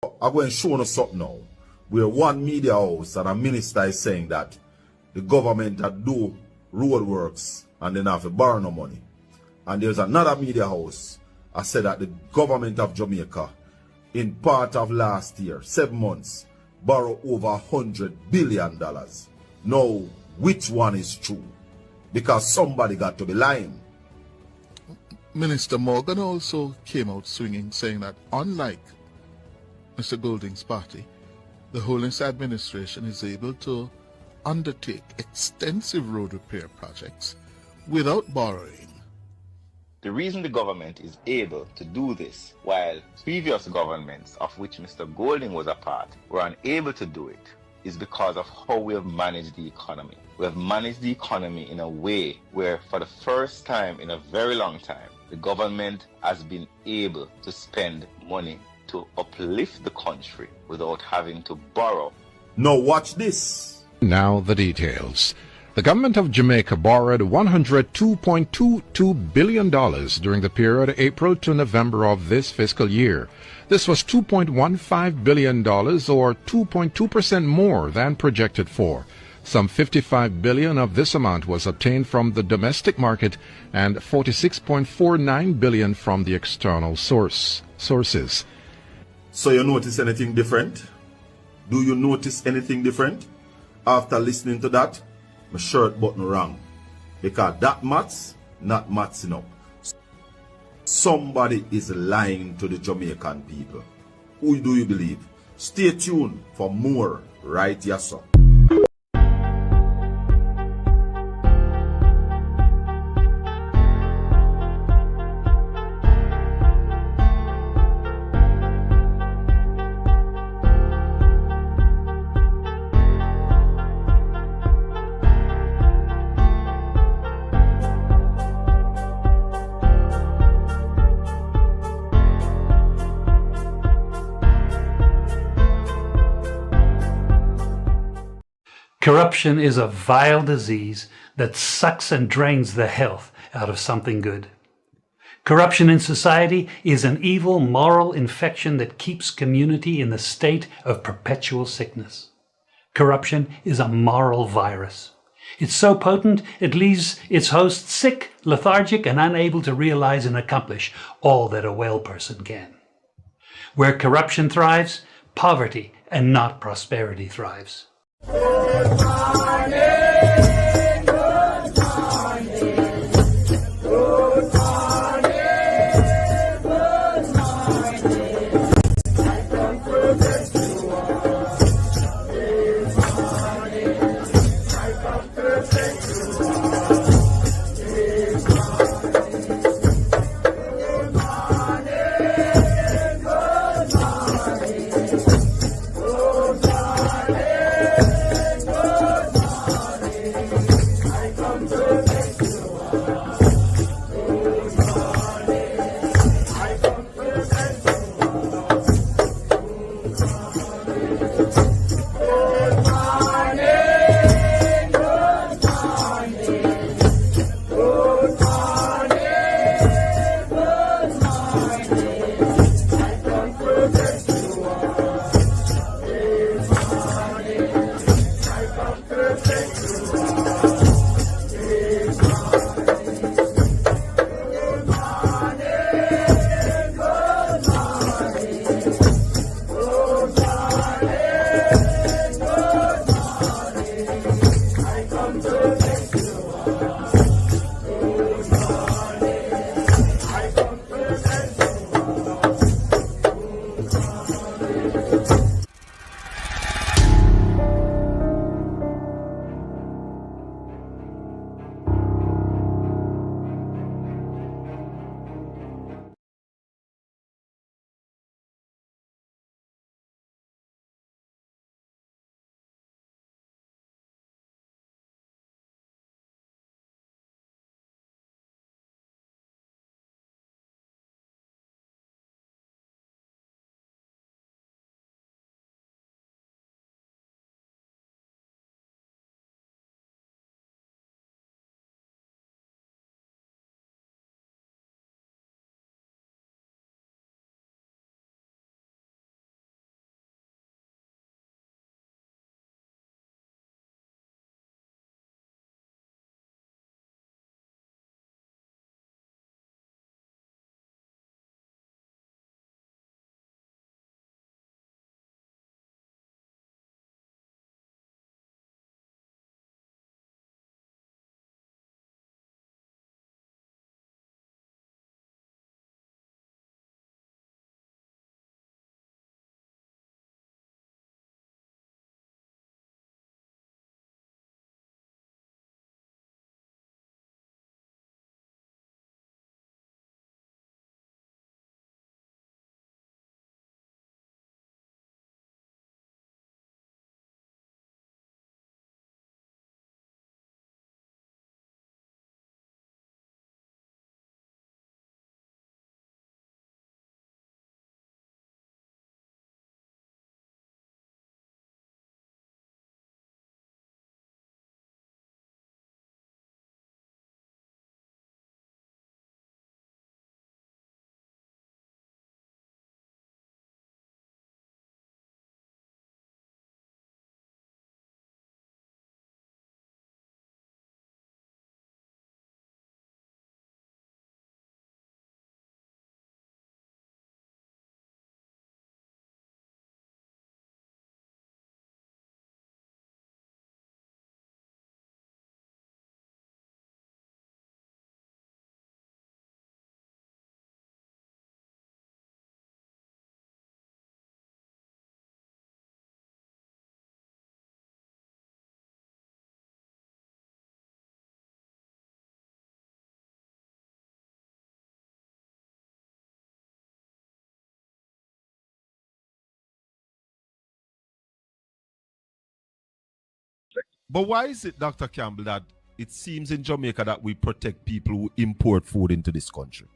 I'm going to show you something now, where one media house and a minister is saying that the government that do road works and then have to borrow no money. And there's another media house I said that the government of Jamaica in part of last year, 7 months, borrow over $100 billion. Now, which one is true? Because somebody got to be lying. Minister Morgan also came out swinging, saying that unlike Mr. Golding's party, the Holiness administration is able to undertake extensive road repair projects without borrowing. The reason the government is able to do this, while previous governments, of which Mr. Golding was a part, were unable to do it, is because of how we have managed the economy. We have managed the economy in a way where, for the first time in a very long time, the government has been able to spend money to uplift the country without having to borrow. Now watch this. Now the details. The government of Jamaica borrowed $102.22 billion during the period April to November of this fiscal year. This was $2.15 billion, or 2.2% more than projected for. Some $55 billion of this amount was obtained from the domestic market and $46.49 billion from the external sources. So you notice anything different? Do you notice anything different? After listening to that, my shirt button wrong. Because that maths, not mathsing up. Somebody is lying to the Jamaican people. Who do you believe? Stay tuned for more right here, sir. Corruption is a vile disease that sucks and drains the health out of something good. Corruption in society is an evil moral infection that keeps community in the state of perpetual sickness. Corruption is a moral virus. It's so potent it leaves its host sick, lethargic, and unable to realize and accomplish all that a well person can. Where corruption thrives, poverty and not prosperity thrives. Good morning, good morning, good morning, good morning. I come to bless you all. Good morning, I come to bless you all. Good morning, good morning, good morning, good morning. But why is it, Dr. Campbell, that it seems in Jamaica that we protect people who import food into this country?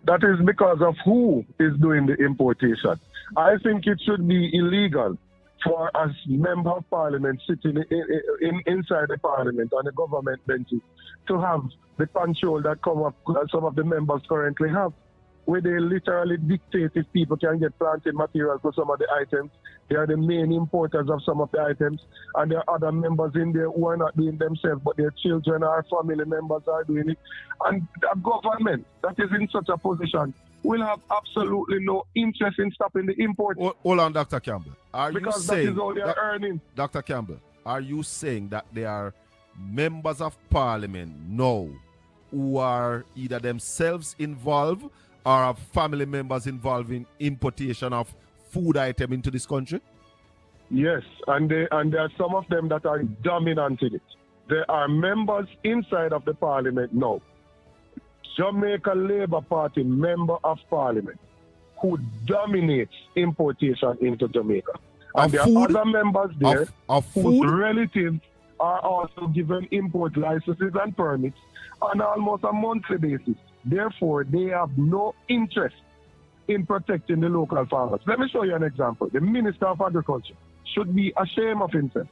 That is because of who is doing the importation. I think it should be illegal for a member of parliament sitting inside the parliament on the government benches to have the control that some of the members currently have, where they literally dictate if people can get planting material for some of the items. They are the main importers of some of the items, and there are other members in there who are not doing themselves, but their children or family members are doing it. And a government that is in such a position will have absolutely no interest in stopping the import. Hold on, Dr. Campbell. Are because you saying that is all they are earning. Dr. Campbell, are you saying that there are members of parliament now who are either themselves involved or are family members involved in importation of food item into this country? Yes, and there are some of them that are dominant in it. There are members inside of the parliament now, Jamaica Labour Party member of parliament, who dominates importation into Jamaica. And there are other members there whose relatives are also given import licenses and permits on almost a monthly basis. Therefore, they have no interest in protecting the local farmers. Let me show you an example. The Minister of Agriculture should be ashamed of himself.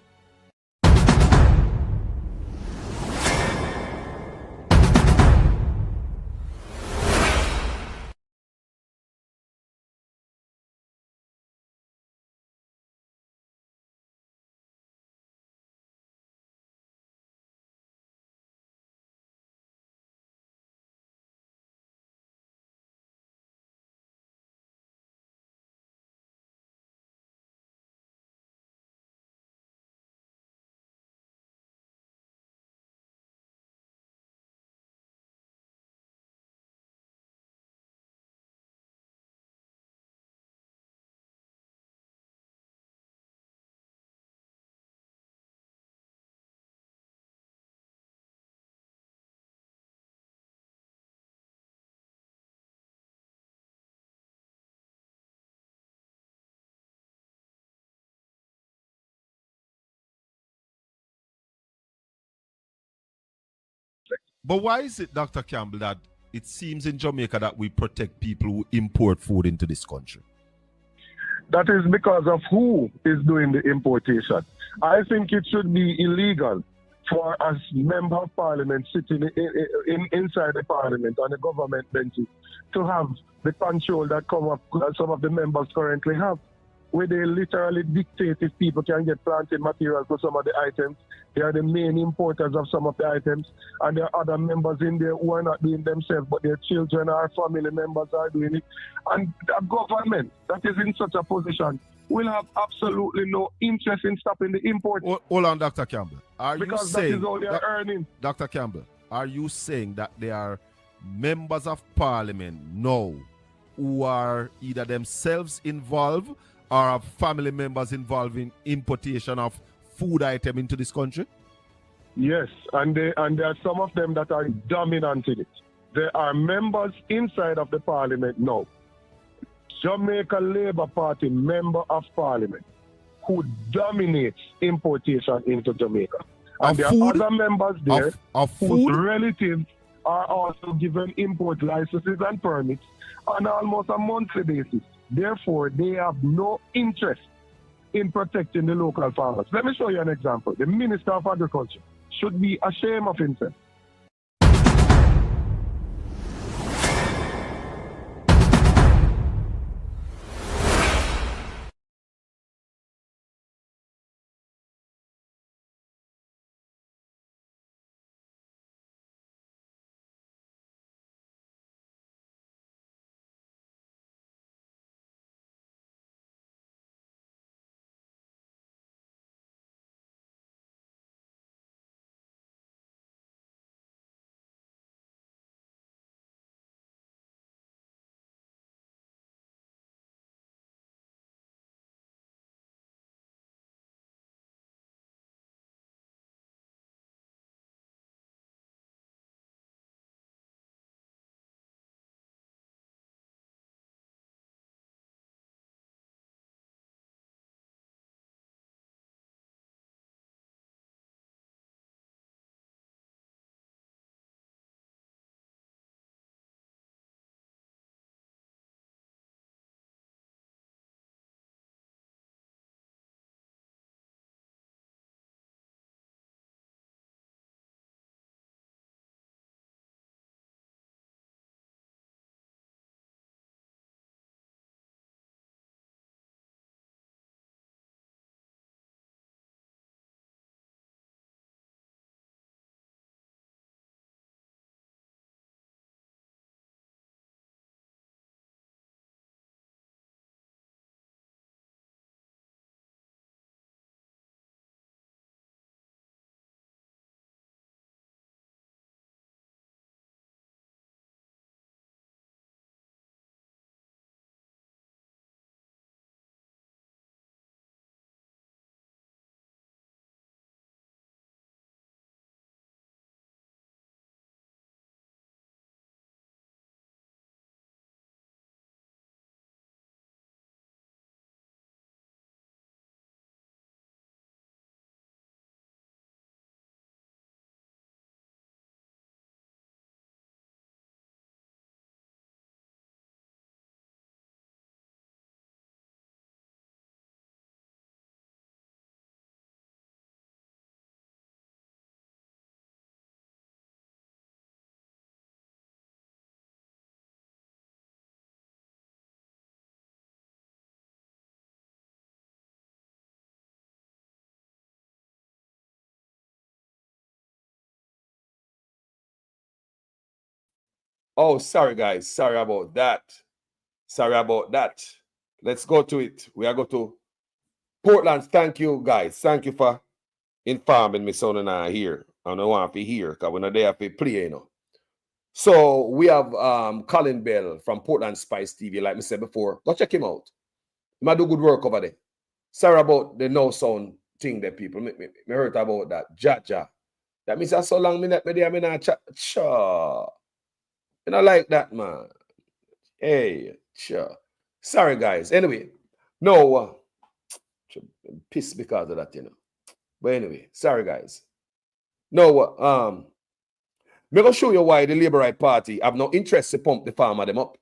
But why is it, Dr. Campbell, that it seems in Jamaica that we protect people who import food into this country? That is because of who is doing the importation. I think it should be illegal for a member of parliament sitting inside the parliament on the government benches to have the control that some of the members currently have, where they literally dictate if people can get planting material for some of the items. They are the main importers of some of the items, and there are other members in there who are not doing themselves, but their children or family members are doing it. And a government that is in such a position will have absolutely no interest in stopping the import. Hold on, Dr. Campbell. Because that is all they are earning. Dr. Campbell, are you saying that there are members of parliament now who are either themselves involved or are family members involved in importation of food item into this country? Yes, and there are some of them that are dominant in it. There are members inside of the parliament now, Jamaica Labour Party member of parliament, who dominates importation into Jamaica. And there are other members there whose relatives are also given import licenses and permits on almost a monthly basis. Therefore, they have no interest in protecting the local farmers. Let me show you an example. The Minister of Agriculture should be ashamed of himself. Oh, sorry, guys. Sorry about that. Sorry about that. Let's go to it. We are going to Portland. Thank you, guys. Thank you for informing me, son and I here. I don't want to hear because we're not there to play, you know. So we have Colin Bell from Portland Spice TV, like I said before. Go check him out. He might do good work over there. Sorry about the no sound thing that people me heard about that. Jaja. That means that's so long me not chat. Sure. You know like that, man. Hey, sure. Sorry, guys. Anyway, no, I'm pissed because of that, you know. But anyway, sorry, guys. No, I'm going to show you why the Labour Right Party have no interest to pump the farmer them up.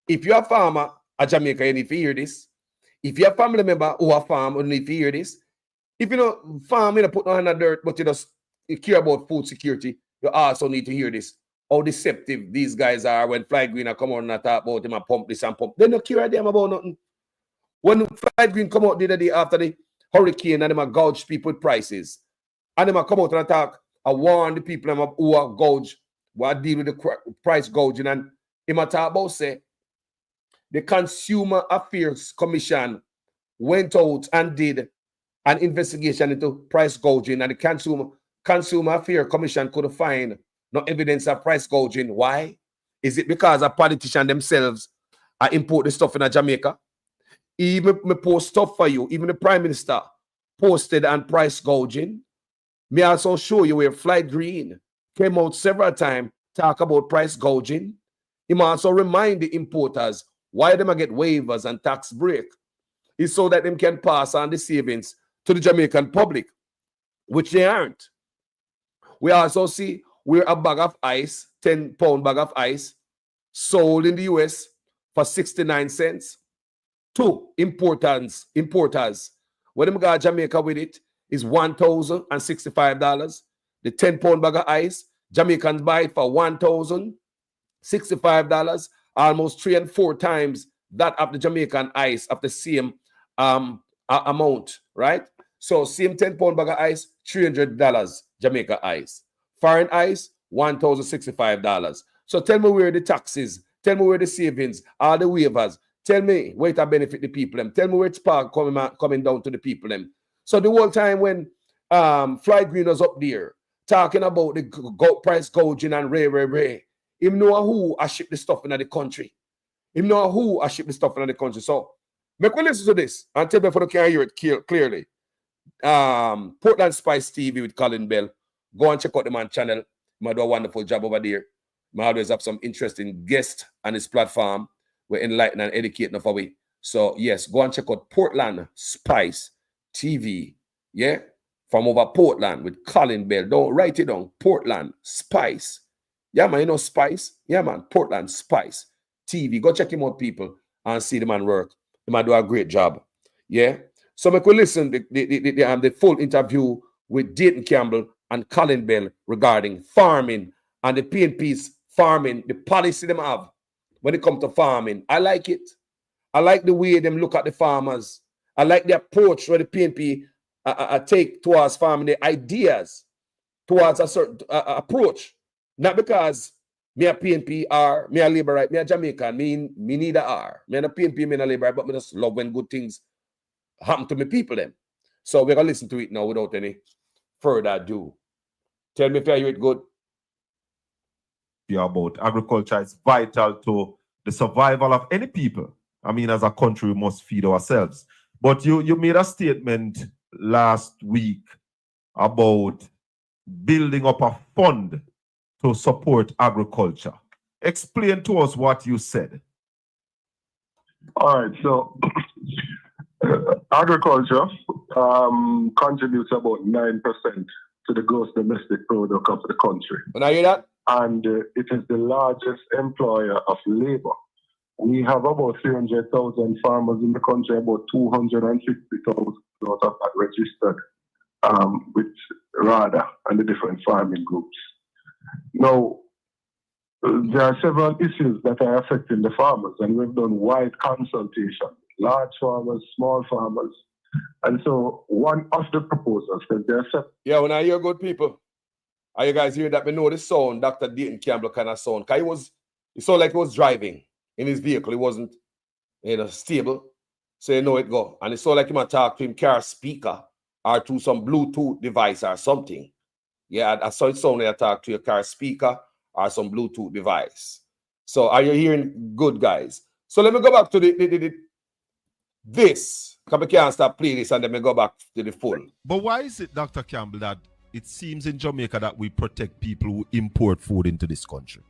If you're a farmer at Jamaica, you need to hear this. If you're a family member who are farm, you need to hear this. If you know farm, you don't put no hand in the dirt, but you care about food security, you also need to hear this. How deceptive these guys are when Floyd Green come on and talk about him and pump this and pump. They don't care them about nothing. When Floyd Green come out the other day after the hurricane and them gouge people with prices, and them come out and talk, I warn the people who are gouge, who are deal with the price gouging, and him talk about say the Consumer Affairs Commission went out and did an investigation into price gouging, and the Consumer Affairs Commission couldn't find no evidence of price gouging. Why? Is it because a politician themselves are import the stuff in Jamaica? Even me post stuff for you. Even the Prime Minister posted on price gouging. Me also show you where Floyd Green came out several times talk about price gouging. He also remind the importers why them get waivers and tax break. It's so that them can pass on the savings to the Jamaican public, which they aren't. We also see where a bag of ice, 10-pound bag of ice, sold in the US for 69 cents. Two importers, when them go to Jamaica with it, is $1,065. The 10-pound bag of ice, Jamaicans buy it for $1,065, almost 3 and 4 times that of the Jamaican ice of the same amount, right? So same 10-pound bag of ice, $300 Jamaica ice. Foreign ice, $1,065. So tell me where the taxes, tell me where the savings, all the waivers, tell me where it benefit the people them. Tell me where it's coming down to the people them. So the whole time when Floyd Green was up there talking about the price gouging and ray, him know who I ship the stuff in the country. Him know who I ship the stuff in the country. So make me listen to this and tell me if I can hear it clearly. Portland Spice TV with Colin Bell. Go and check out the man channel. He do a wonderful job over there. He always have some interesting guests on his platform. We're enlightening and educating of we. So yes, go and check out Portland Spice TV. Yeah, from over Portland with Colin Bell. Don't write it down. Portland Spice. Yeah, man, you know Spice. Yeah, man, Portland Spice TV. Go check him out, people, and see the man work. He might do a great job. Yeah. So we could listen the full interview with Dayton Campbell and Colin Bell regarding farming and the PNP's farming, the policy them have when it comes to farming. I like it. I like the way them look at the farmers. I like the approach where the PNP take towards farming, the ideas towards a certain approach. Not because me a PNP or me a Labour Right, me a Jamaican, me neither are. Me a PNP, me a Labour Right, but me just love when good things happen to me people them. So we're going to listen to it now without any further ado. Tell me if you hear it good. About agriculture is vital to the survival of any people. I mean, as a country, we must feed ourselves. But you made a statement last week about building up a fund to support agriculture. Explain to us what you said. All right, so agriculture contributes about 9% to the gross domestic product of the country. When I hear that? And it is the largest employer of labor. We have about 300,000 farmers in the country, about 250,000 out of that registered with RADA and the different farming groups. Now, there are several issues that are affecting the farmers, and we've done wide consultation, large farmers, small farmers. And so one of the proposals that they're set. Yeah, when I hear good people, are you guys hear that? We know the sound, Dr. Dayton Campbell kind of sound. Because It sounded like he was driving in his vehicle. It wasn't, stable. So you know it go. And it sounded like he might talk to him car speaker or to some Bluetooth device or something. Yeah, I saw it sound like I talk to your car speaker or some Bluetooth device. So are you hearing good, guys? So let me go back to this. Because we can't stop playing this and then we go back to the full. But why is it, Dr. Campbell, that it seems in Jamaica that we protect people who import food into this country?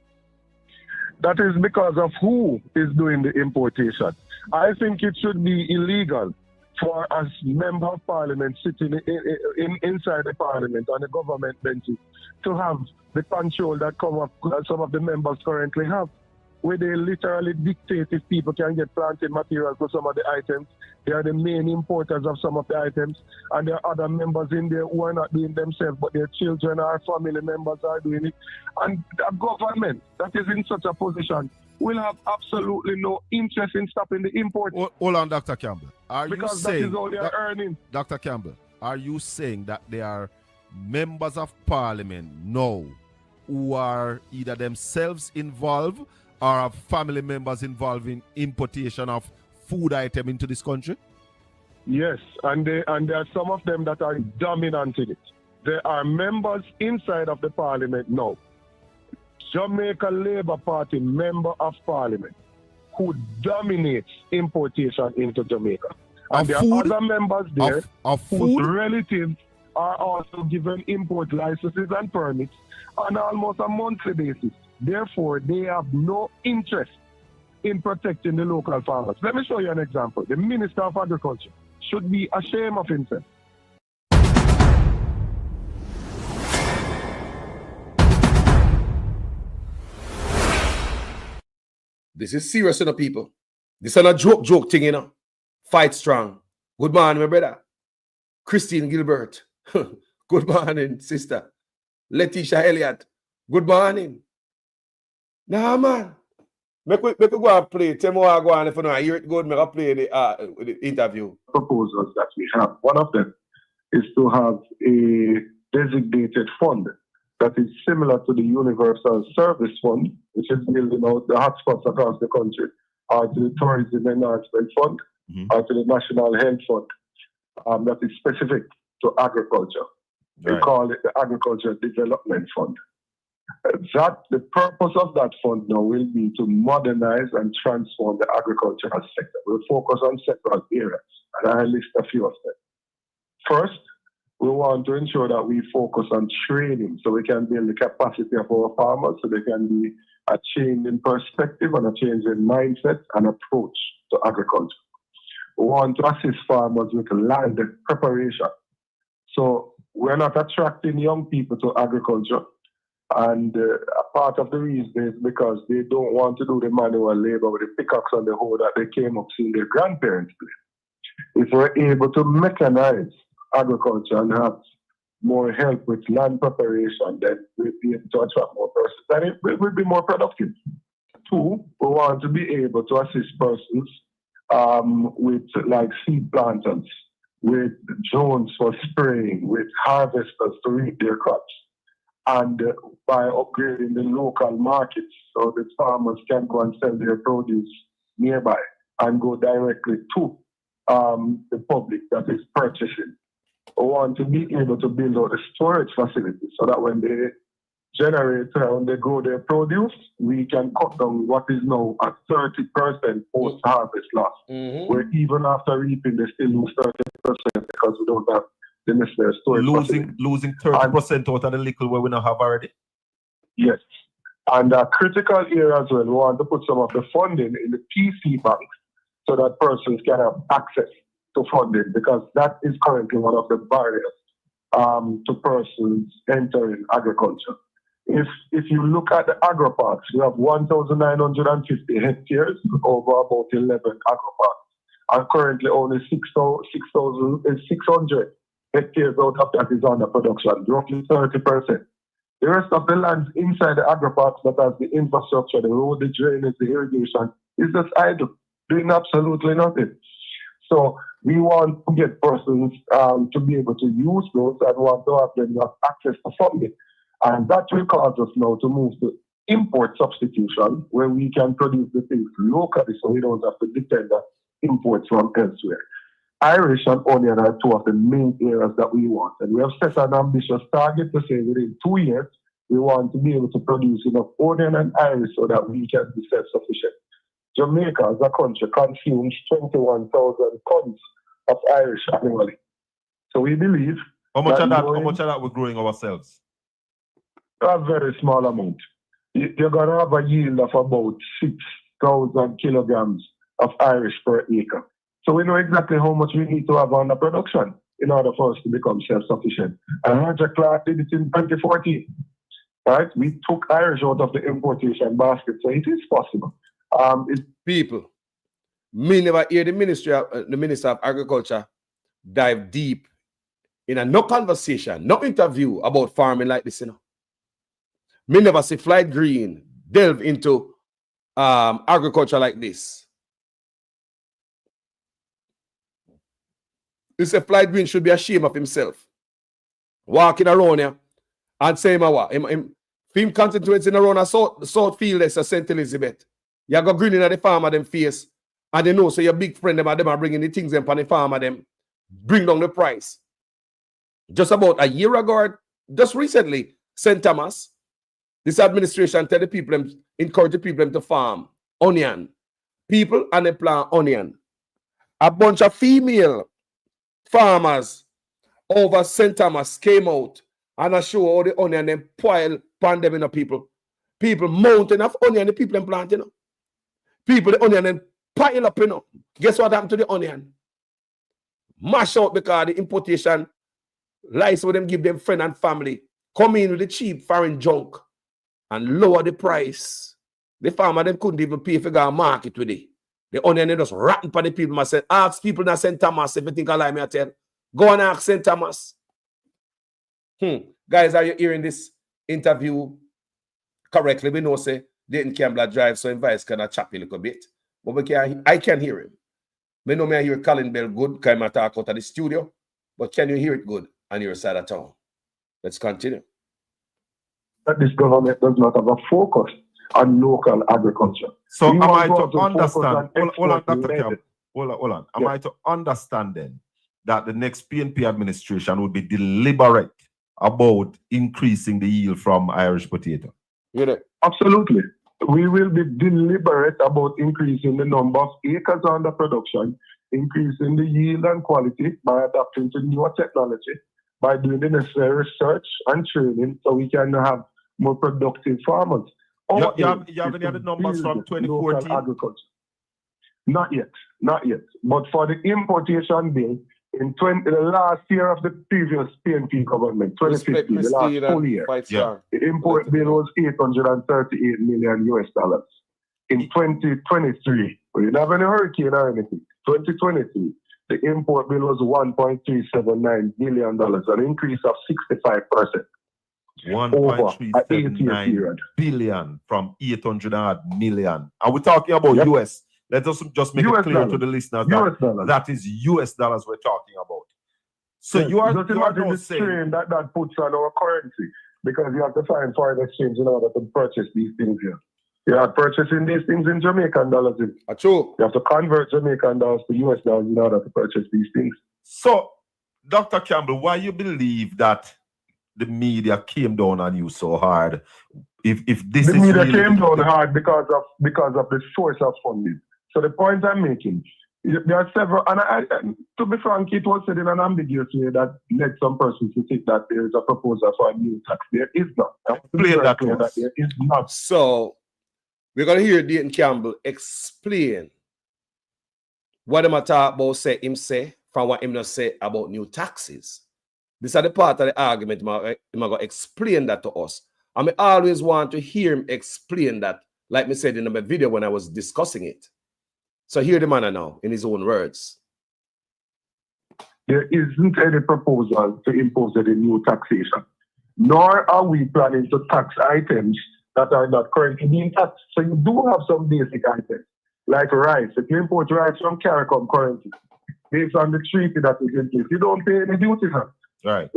That is because of who is doing the importation. I think it should be illegal for a member of parliament sitting inside the parliament on the government benches to have the control that some of the members currently have, where they literally dictate if people can get planting materials for some of the items. They are the main importers of some of the items, and there are other members in there who are not doing themselves, but their children or family members are doing it. And the government that is in such a position will have absolutely no interest in stopping the import. Hold on, Dr. Campbell. Because that is all they are earning. Dr. Campbell, are you saying that there are members of parliament now who are either themselves involved or have family members involved in importation of food item into this country? Yes, and there are some of them that are dominant in it. There are members inside of the parliament now, Jamaica Labour Party member of parliament, who dominates importation into Jamaica. And there are other members there whose relatives are also given import licenses and permits on almost a monthly basis. Therefore, they have no interest in protecting the local farmers. Let me show you an example. The Minister of Agriculture should be ashamed of himself. This is serious, people. This is not a joke thing, Fight strong. Good morning, my brother. Christine Gilbert. Good morning, sister. Letitia Elliott. Good morning. Nah, man. Make we go and play. Tell me what I go on if you know. I hear it good. Make I play the interview. Proposals that we have. One of them is to have a designated fund that is similar to the Universal Service Fund, which is building out the hotspots across the country, or to the Tourism Enhancement Fund, or to the National Health Fund, that is specific to agriculture. Right. They call it the Agriculture Development Fund. The purpose of that fund now will be to modernize and transform the agricultural sector. We'll focus on several areas, and I'll list a few of them. First, we want to ensure that we focus on training so we can build the capacity of our farmers so there can be a change in perspective and a change in mindset and approach to agriculture. We want to assist farmers with land preparation. So we're not attracting young people to agriculture. And a part of the reason is because they don't want to do the manual labor with the pickaxe on the hoe that they came up seeing their grandparents do. If we're able to mechanize agriculture and have more help with land preparation, then we'll be able to attract more persons and it will be more productive. Two, we want to be able to assist persons with like seed planters, with drones for spraying, with harvesters to reap their crops, and by upgrading the local markets so that farmers can go and sell their produce nearby and go directly to the public that is purchasing. We want to be able to build out a storage facility so that when they generate, when they grow their produce, we can cut down what is now a 30% post-harvest loss. Where even after reaping, they still lose 30% because we don't have the necessary storage facility. Losing 30% out of the liquor where we don't have already? Yes. And a critical area as well, we want to put some of the funding in the PC banks so that persons can have access to funding, because that is currently one of the barriers to persons entering agriculture. If you look at the agri-parks, we have 1,950 hectares over about 11 agri-parks, and currently only 600 hectares out of that is under production, roughly 30%. The rest of the land inside the agri-parks that has the infrastructure, the road, the drainage, the irrigation, is just idle, doing absolutely nothing. So we want to get persons to be able to use those and want to have them have access to funding. And that will cause us now to move to import substitution, where we can produce the things locally so we don't have to depend on imports from elsewhere. Irish and onion are two of the main areas that we want. And we have set an ambitious target to say within 2 years, we want to be able to produce enough onion and Irish so that we can be self-sufficient. Jamaica as a country consumes 21,000 tons of Irish annually. So we believe How much of that we're growing ourselves? A very small amount. You're going to have a yield of about 6,000 kilograms of Irish per acre. So we know exactly how much we need to have on the production in order for us to become self-sufficient. And Roger Clark did it in 2014. Right? We took Irish out of the importation basket, so it is possible. People, me never hear the Minister of Agriculture dive deep in a no conversation, no interview about farming like this, you know. Me never see Floyd Green delve into agriculture like this. You say Floyd Green should be ashamed of himself. Walking around here and saying, him concentrating around a south field as a St. Elizabeth. You go grinning at the farmer them face, and they know so your big friend them are bringing the things them on the farmer them, bring down the price. Just about a year ago, just recently, St. Thomas, this administration tell the people, encourage the people to farm onion. People and they plant onion. A bunch of female farmers over St. Thomas came out and I show all the onion and pile pan them in the people. People mountain of onion, the people them planting. You know. People the onion and pile up, you know. Guess what happened to the onion? Mash out because the importation lies with them give them friend and family. Come in with the cheap foreign junk and lower the price. The farmer them couldn't even pay for the market with it. The onion they just ratting for the people. Myself, ask people in St. Thomas if you think I lie me I tell. Go and ask St. Thomas. Guys, are you hearing this interview correctly? We know say Dayton Campbell drive, so advice can chop a little bit. But I can hear him. We know me I hear Colin Bell good, because I talk out of the studio. But can you hear it good on your side of town? Let's continue. That this government does not have a focus on local agriculture. So am I to understand? Hold on, Dr. Campbell. Hold on. Am I to understand then that the next PNP administration would be deliberate about increasing the yield from Irish potato? Yeah. Absolutely. We will be deliberate about increasing the number of acres under production, increasing the yield and quality by adapting to newer technology, by doing the necessary research and training so we can have more productive farmers. You have any other numbers from 2014? Agriculture. Not yet. But for the importation bill, in the last year of the previous PNP government, 2015, the last full year, the import bill was $838 million US. In 2023, we didn't have any hurricane or anything. 2023, the import bill was $1.379 billion, an increase of 65%. 1.379 billion from 800 million. Are we talking about US? Let us just make it clear to the listeners that that is US dollars we're talking about. So you are not saying that puts on our currency, because you have to find foreign exchange in order to purchase these things here. You are purchasing these things in Jamaican dollars. True. You have to convert Jamaican dollars to US dollars in order to purchase these things. So, Dr. Campbell, why you believe that the media came down on you so hard? If this the is media really came down hard because of the source of funding. So the point I'm making, there are several, and to be frank, it was said in an ambiguous way that led some persons to think that there is a proposal for a new tax. There is not. Explain that to us. There is not. So we're gonna hear Dayton Campbell explain what him talk about say from what him not say about new taxes. This is the part of the argument. Him gonna explain that to us. And I always want to hear him explain that, like me said in my video when I was discussing it. So hear the man now in his own words. There isn't any proposal to impose any new taxation, nor are we planning to tax items that are not currently being taxed. So you do have some basic items, like rice. If you import rice from CARICOM currently, based on the treaty that is in place, you don't pay any duties on it. Right.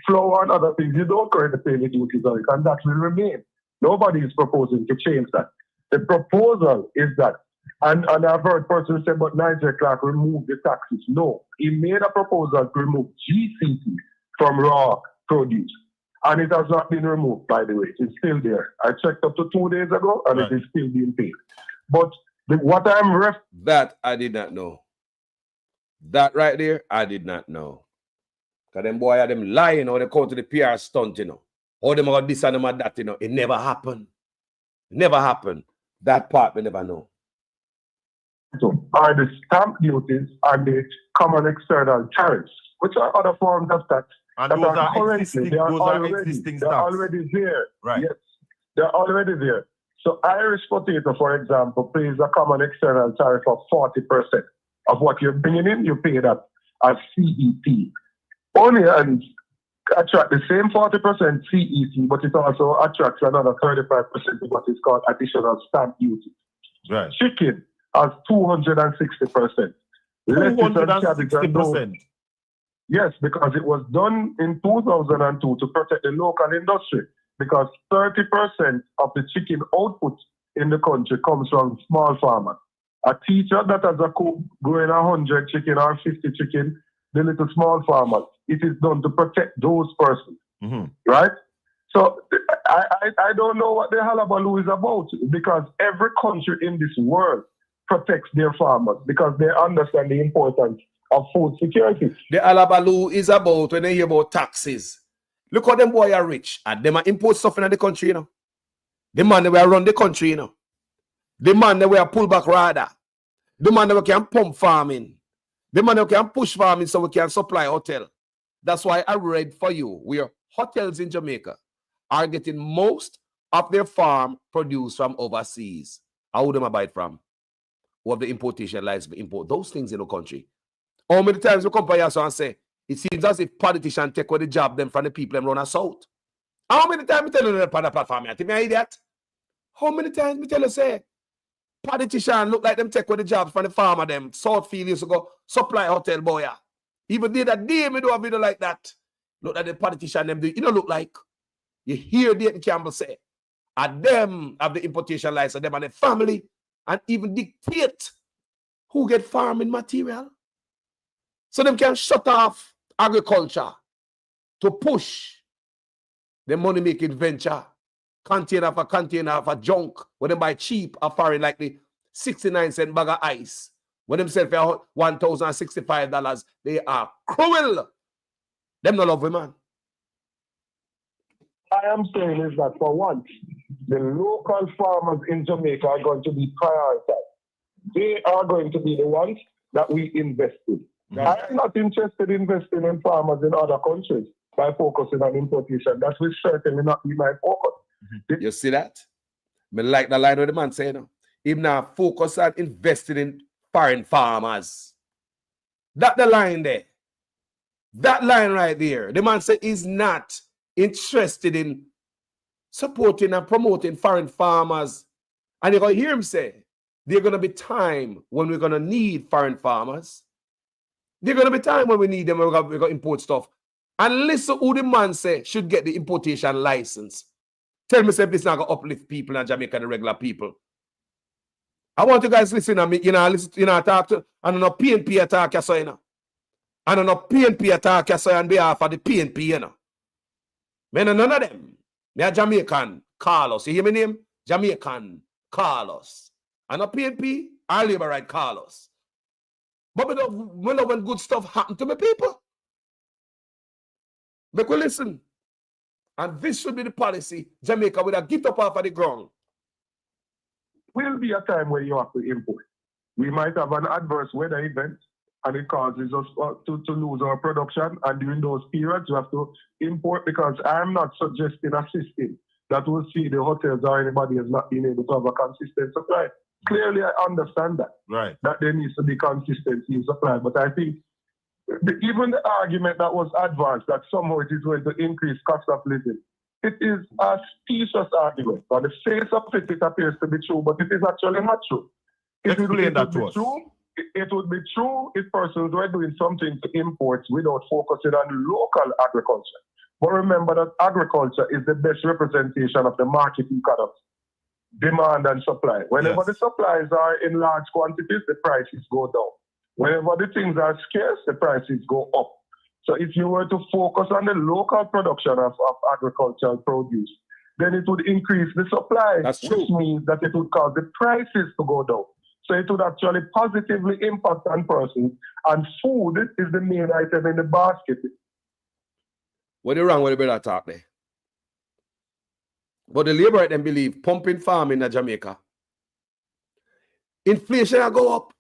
Flour and other things, you don't currently pay any duties on it, and that will remain. Nobody is proposing to change that. The proposal is that, and I've heard persons say, but Nigel Clark removed the taxes. No, he made a proposal to remove GCT from raw produce. And it has not been removed, by the way. It's still there. I checked up to 2 days ago, and Right. it is still being paid. But what I'm That I did not know. That right there, I did not know. Because them boy are them lying or they come to the PR stunt, you know. Or them are this and them are that, you know. It never happened. Never happened. That part we never know. are the stamp duties and the common external tariffs, which are other forms of tax. And that those are currently, existing, they are those are already, existing they're stocks. already there. Right. Yes, they're already there. So Irish potato, for example, pays a common external tariff of 40% of what you're bringing in. You pay that as CET. Onions attract the same 40% CET, but it also attracts another 35% of what is called additional stamp duty. Right. Chicken has 260%. 260%. Yes, because it was done in 2002 to protect the local industry, because 30% of the chicken output in the country comes from small farmers. A teacher that has a cook growing 100 chicken or 50 chicken, the little small farmers, it is done to protect those persons, right? So I don't know what the hullabaloo is about, because every country in this world protects their farmers because they understand the importance of food security. The hullabaloo is about when they hear about taxes. Look how them boy are rich and them are import stuff in the country, you know. The man that will run the country, you know. The man that will pull back rider. The man that can pump farming. The man that can push farming so we can supply hotel. That's why I read for you where hotels in Jamaica are getting most of their farm produce from overseas. How would them buy it from? What the importation lies to import those things in the country. How many times we come by here and say, it seems as if politicians take away the job them from the people them run us out. How many times we tell you that on the platform? You think me idiot? How many times we tell you say, politicians look like them take away the jobs from the farmer them. Southfield used to go supply hotel boy. Even day that day me do a video like that. Look at the politician them do. You know look like. You hear Dayton Campbell say, and them have the importation license, them and the family, and even dictate who get farming material. So them can shut off agriculture to push the money-making venture, container for junk, when they buy cheap or foreign like the 69-cent bag of ice. When them sell for $1,065, they are cruel. Them no love women. I am saying is that for once, the local farmers in Jamaica are going to be prioritized. They are going to be the ones that we invest in. I am not interested in investing in farmers in other countries by focusing on importation. That will certainly not be my focus. You see that? Me like the line where the man saying, even now focus on investing in foreign farmers. That the line there. That line right there. The man said he's not interested in supporting and promoting foreign farmers. And you're going to hear him say, there's going to be time when we're going to need foreign farmers. There's going to be time when we need them, we're going to import stuff. And listen who the man say should get the importation license. Tell me if this is not going to uplift people in Jamaica, the regular people. I want you guys to listen to me, talk to, and on a PNP attack, you know. And on a PNP attack, you on behalf of the PNP, you know. Me none of them. Me a Jamaican, Carlos. You hear me name? Jamaican, Carlos. And a PNP, I Labour right, Carlos. But we love when good stuff happen to my people. Make we listen. And this should be the policy Jamaica would have get up off of the ground. Will be a time where you have to import. We might have an adverse weather event and it causes us to lose our production, and during those periods we have to import, because I'm not suggesting a system that will see the hotels or anybody has not been able to have a consistent supply. Clearly I understand that. Right. That there needs to be consistency in supply, but I think even the argument that was advanced that somehow it is going to increase cost of living, it is a specious argument. On the face of it, it appears to be true, but it is actually not true. Explain that to us. It would be true if persons were doing something to imports without focusing on local agriculture. But remember that agriculture is the best representation of the market economy, demand and supply. Whenever the supplies are in large quantities, the prices go down. Whenever the things are scarce, the prices go up. So if you were to focus on the local production of agricultural produce, then it would increase the supply, which means that it would cause the prices to go down. So it would actually positively impact on persons, and food is the main item in the basket. What is wrong with the brother talk there? But the labor them believe pumping farming in Jamaica. Inflation will go up.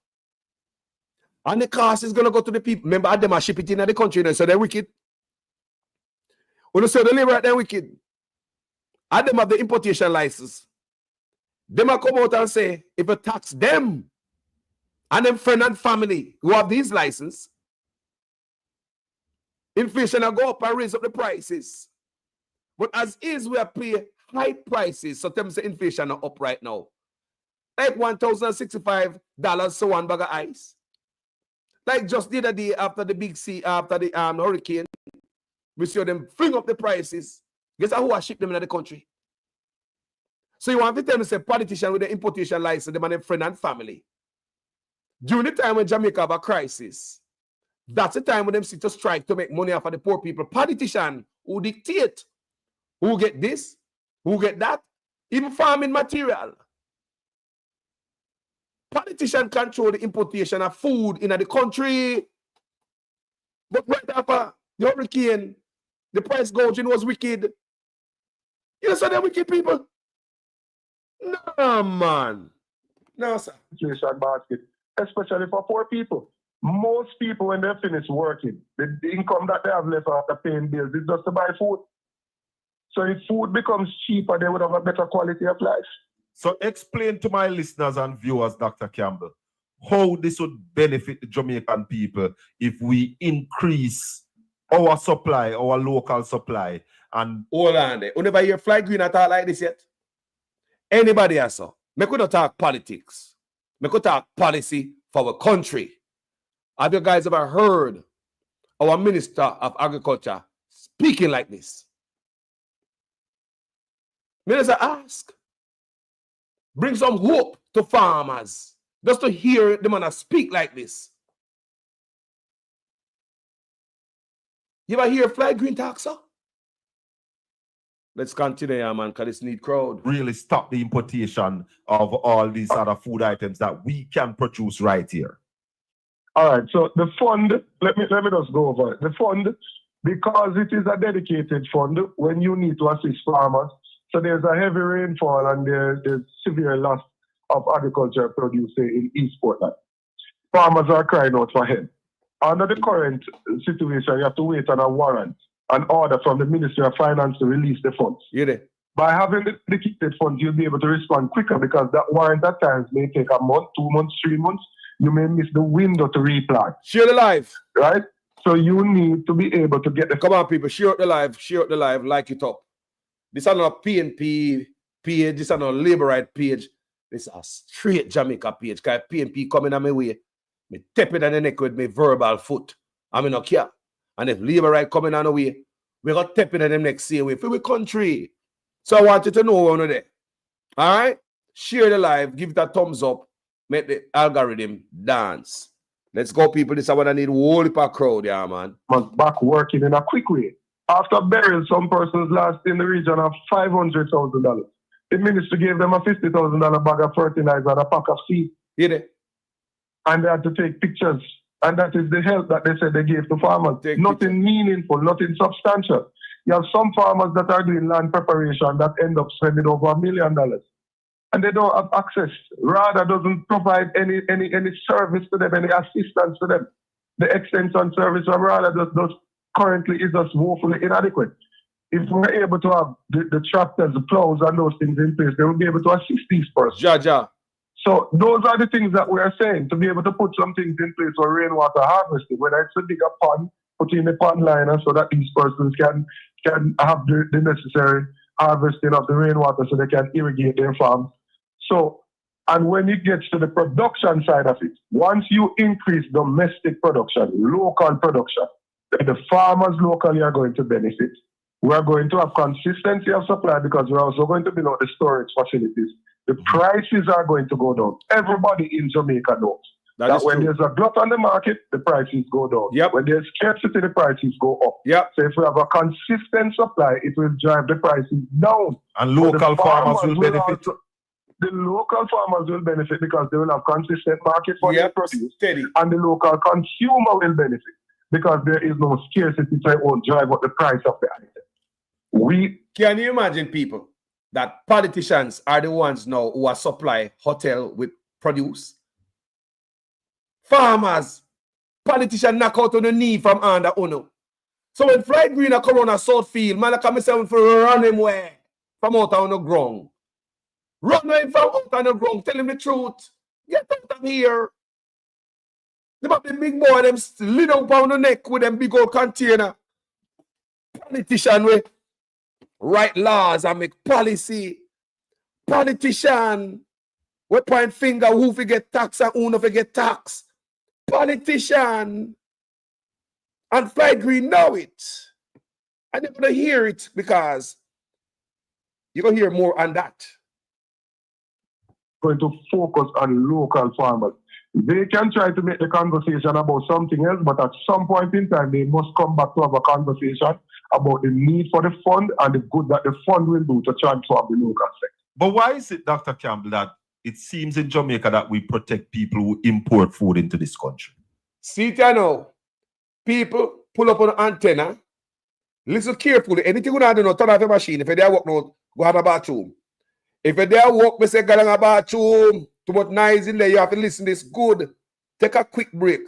And the cost is going to go to the people. Remember, them are shipping it in the country, so they're wicked. When you say the labor they're wicked, and them have the importation license. Them will come out and say, if you tax them and them friend and family who have these license, inflation will go up and raise up the prices. But as is, we are paying high prices. So them say inflation are up right now. Like $1,065 for one bag of ice. Like just the other day after the big sea, after the hurricane, we saw them fling up the prices. Guess who are shipping them in the country? So you want to tell me, say, politician with the importation license, them and their friend and family. During the time when Jamaica have a crisis, that's the time when them sit to strike to make money off of the poor people. Politician who dictate who get this, who get that, even farming material. Politician control the importation of food in the country. But right after the hurricane, the price gouging was wicked. You saw the wicked people? No, man. No, sir. Situation basket, especially for poor people. Most people, when they finish working, the income that they have left after paying bills is just to buy food. So if food becomes cheaper, they would have a better quality of life. So explain to my listeners and viewers, Dr. Campbell, how this would benefit the Jamaican people if we increase our supply, our local supply. And hold on there. You never hear Floyd Green at all like this yet? Anybody else? So? We could talk politics. We could talk policy for our country. Have you guys ever heard our Minister of Agriculture speaking like this? Minister ask. Bring some hope to farmers. Just to hear the man speak like this. You ever hear Floyd Green talk, sir? Let's continue, man, because this need crowd. Really stop the importation of all these other food items that we can produce right here. All right, so the fund, let me just go over it. The fund, because it is a dedicated fund when you need to assist farmers, so there's a heavy rainfall and there's severe loss of agricultural produce in East Portland. Farmers are crying out for help. Under the current situation, you have to wait on a warrant, an order from the Ministry of Finance to release the funds. By having the dedicated funds, you'll be able to respond quicker because that warrant at times may take a month, 2 months, 3 months. You may miss the window to replant. Share the live. Right? So you need to be able to get the... Come on, people. Share the live, like it up. This is not a PNP page. This is not a Labour Right page. This is a straight Jamaica page. Because PNP coming on my way, me tap it on the neck with my verbal foot. I mean, not care. And if Labour Right coming on the way, we're going to tap it on them next year for the country. So I want you to know one of them. All right? Share the live. Give it a thumbs up. Make the algorithm dance. Let's go, people. This is what I need. Whole heap of crowd, yeah, man. Back working in a quick way. After burying some persons lost in the region of $500,000. The ministry gave them a $50,000 bag of fertilizer and a pack of seed. And they had to take pictures. And that is the help that they said they gave to farmers. Nothing meaningful, nothing substantial. You have some farmers that are doing land preparation that end up spending over $1 million. And they don't have access. Rather doesn't provide any service to them, any assistance to them. The extension service of rather does currently is just woefully inadequate. If we're able to have the tractors, the plows, and those things in place, they will be able to assist these persons. So those are the things that we are saying, to be able to put some things in place for rainwater harvesting, whether it's a bigger pond, put in a pond liner so that these persons can have the necessary harvesting of the rainwater so they can irrigate their farms. So, and when it gets to the production side of it, once you increase domestic production, local production, then the farmers locally are going to benefit. We're going to have consistency of supply because we're also going to build out the storage facilities. The prices are going to go down. Everybody in Jamaica knows that when there's a glut on the market, the prices go down. Yep. When there's scarcity, the prices go up. Yep. So if we have a consistent supply, it will drive the prices down. And local farmers will benefit. The local farmers will benefit because they will have consistent market for their produce. Steady. And the local consumer will benefit because there is no scarcity, so it won't drive up the price of the item. Can you imagine, people, that politicians are the ones now who are supply hotel with produce? Farmers, politicians knock out on the knee from under Uno. So when Floyd Green come on a South Field, man, I come say for run him where? From out on the ground. Run him from out on the ground, tell him the truth. Get out of here. Them up the big boy, them lean up on the neck with them big old container. Politician we write laws and make policy. Politician we point finger who forget tax and who no forget tax. Politician. And Floyd Green know it. And you're going to hear it because you're going to hear more on that. Going to focus on local farmers. They can try to make the conversation about something else, but at some point in time, they must come back to have a conversation about the need for the fund and the good that the fund will do to transform the local sector. But why is it, Dr. Campbell, that it seems in Jamaica that we protect people who import food into this country? See it now. People pull up on the antenna. Listen carefully. Anything you do, turn off your machine. If you're there, walk now, go to the bathroom. If you're there, walk, me say, go to the bathroom. Too much noise in there. You have to listen this good. Take a quick break.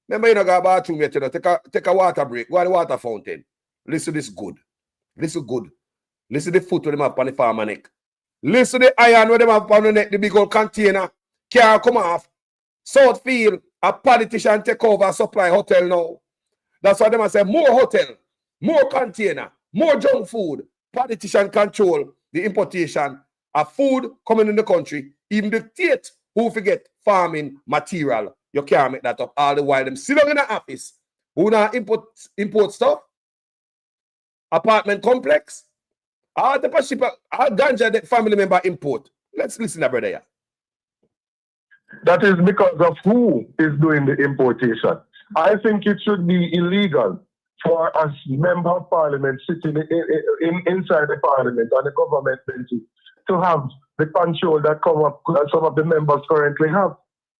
Remember, you don't go to the bathroom yet. You know, take a water break. Go to the water fountain. Listen this good. Listen good. Listen the foot where them have on the farmer neck. Listen the iron where them have on the neck, the big old container. Can't come off. Southfield, a politician take over supply hotel now. That's why them say more hotel, more container, more junk food. Politician control the importation of food coming in the country. Even dictate who forget farming material. You can't make that up all the while. Them sit down in the office. Who now import stuff? Apartment complex. All the ship, all ganja that family member import. Let's listen to brother here. That is because of who is doing the importation. I think it should be illegal for a member of parliament sitting inside the parliament on the government benches to have the control that some of the members currently have,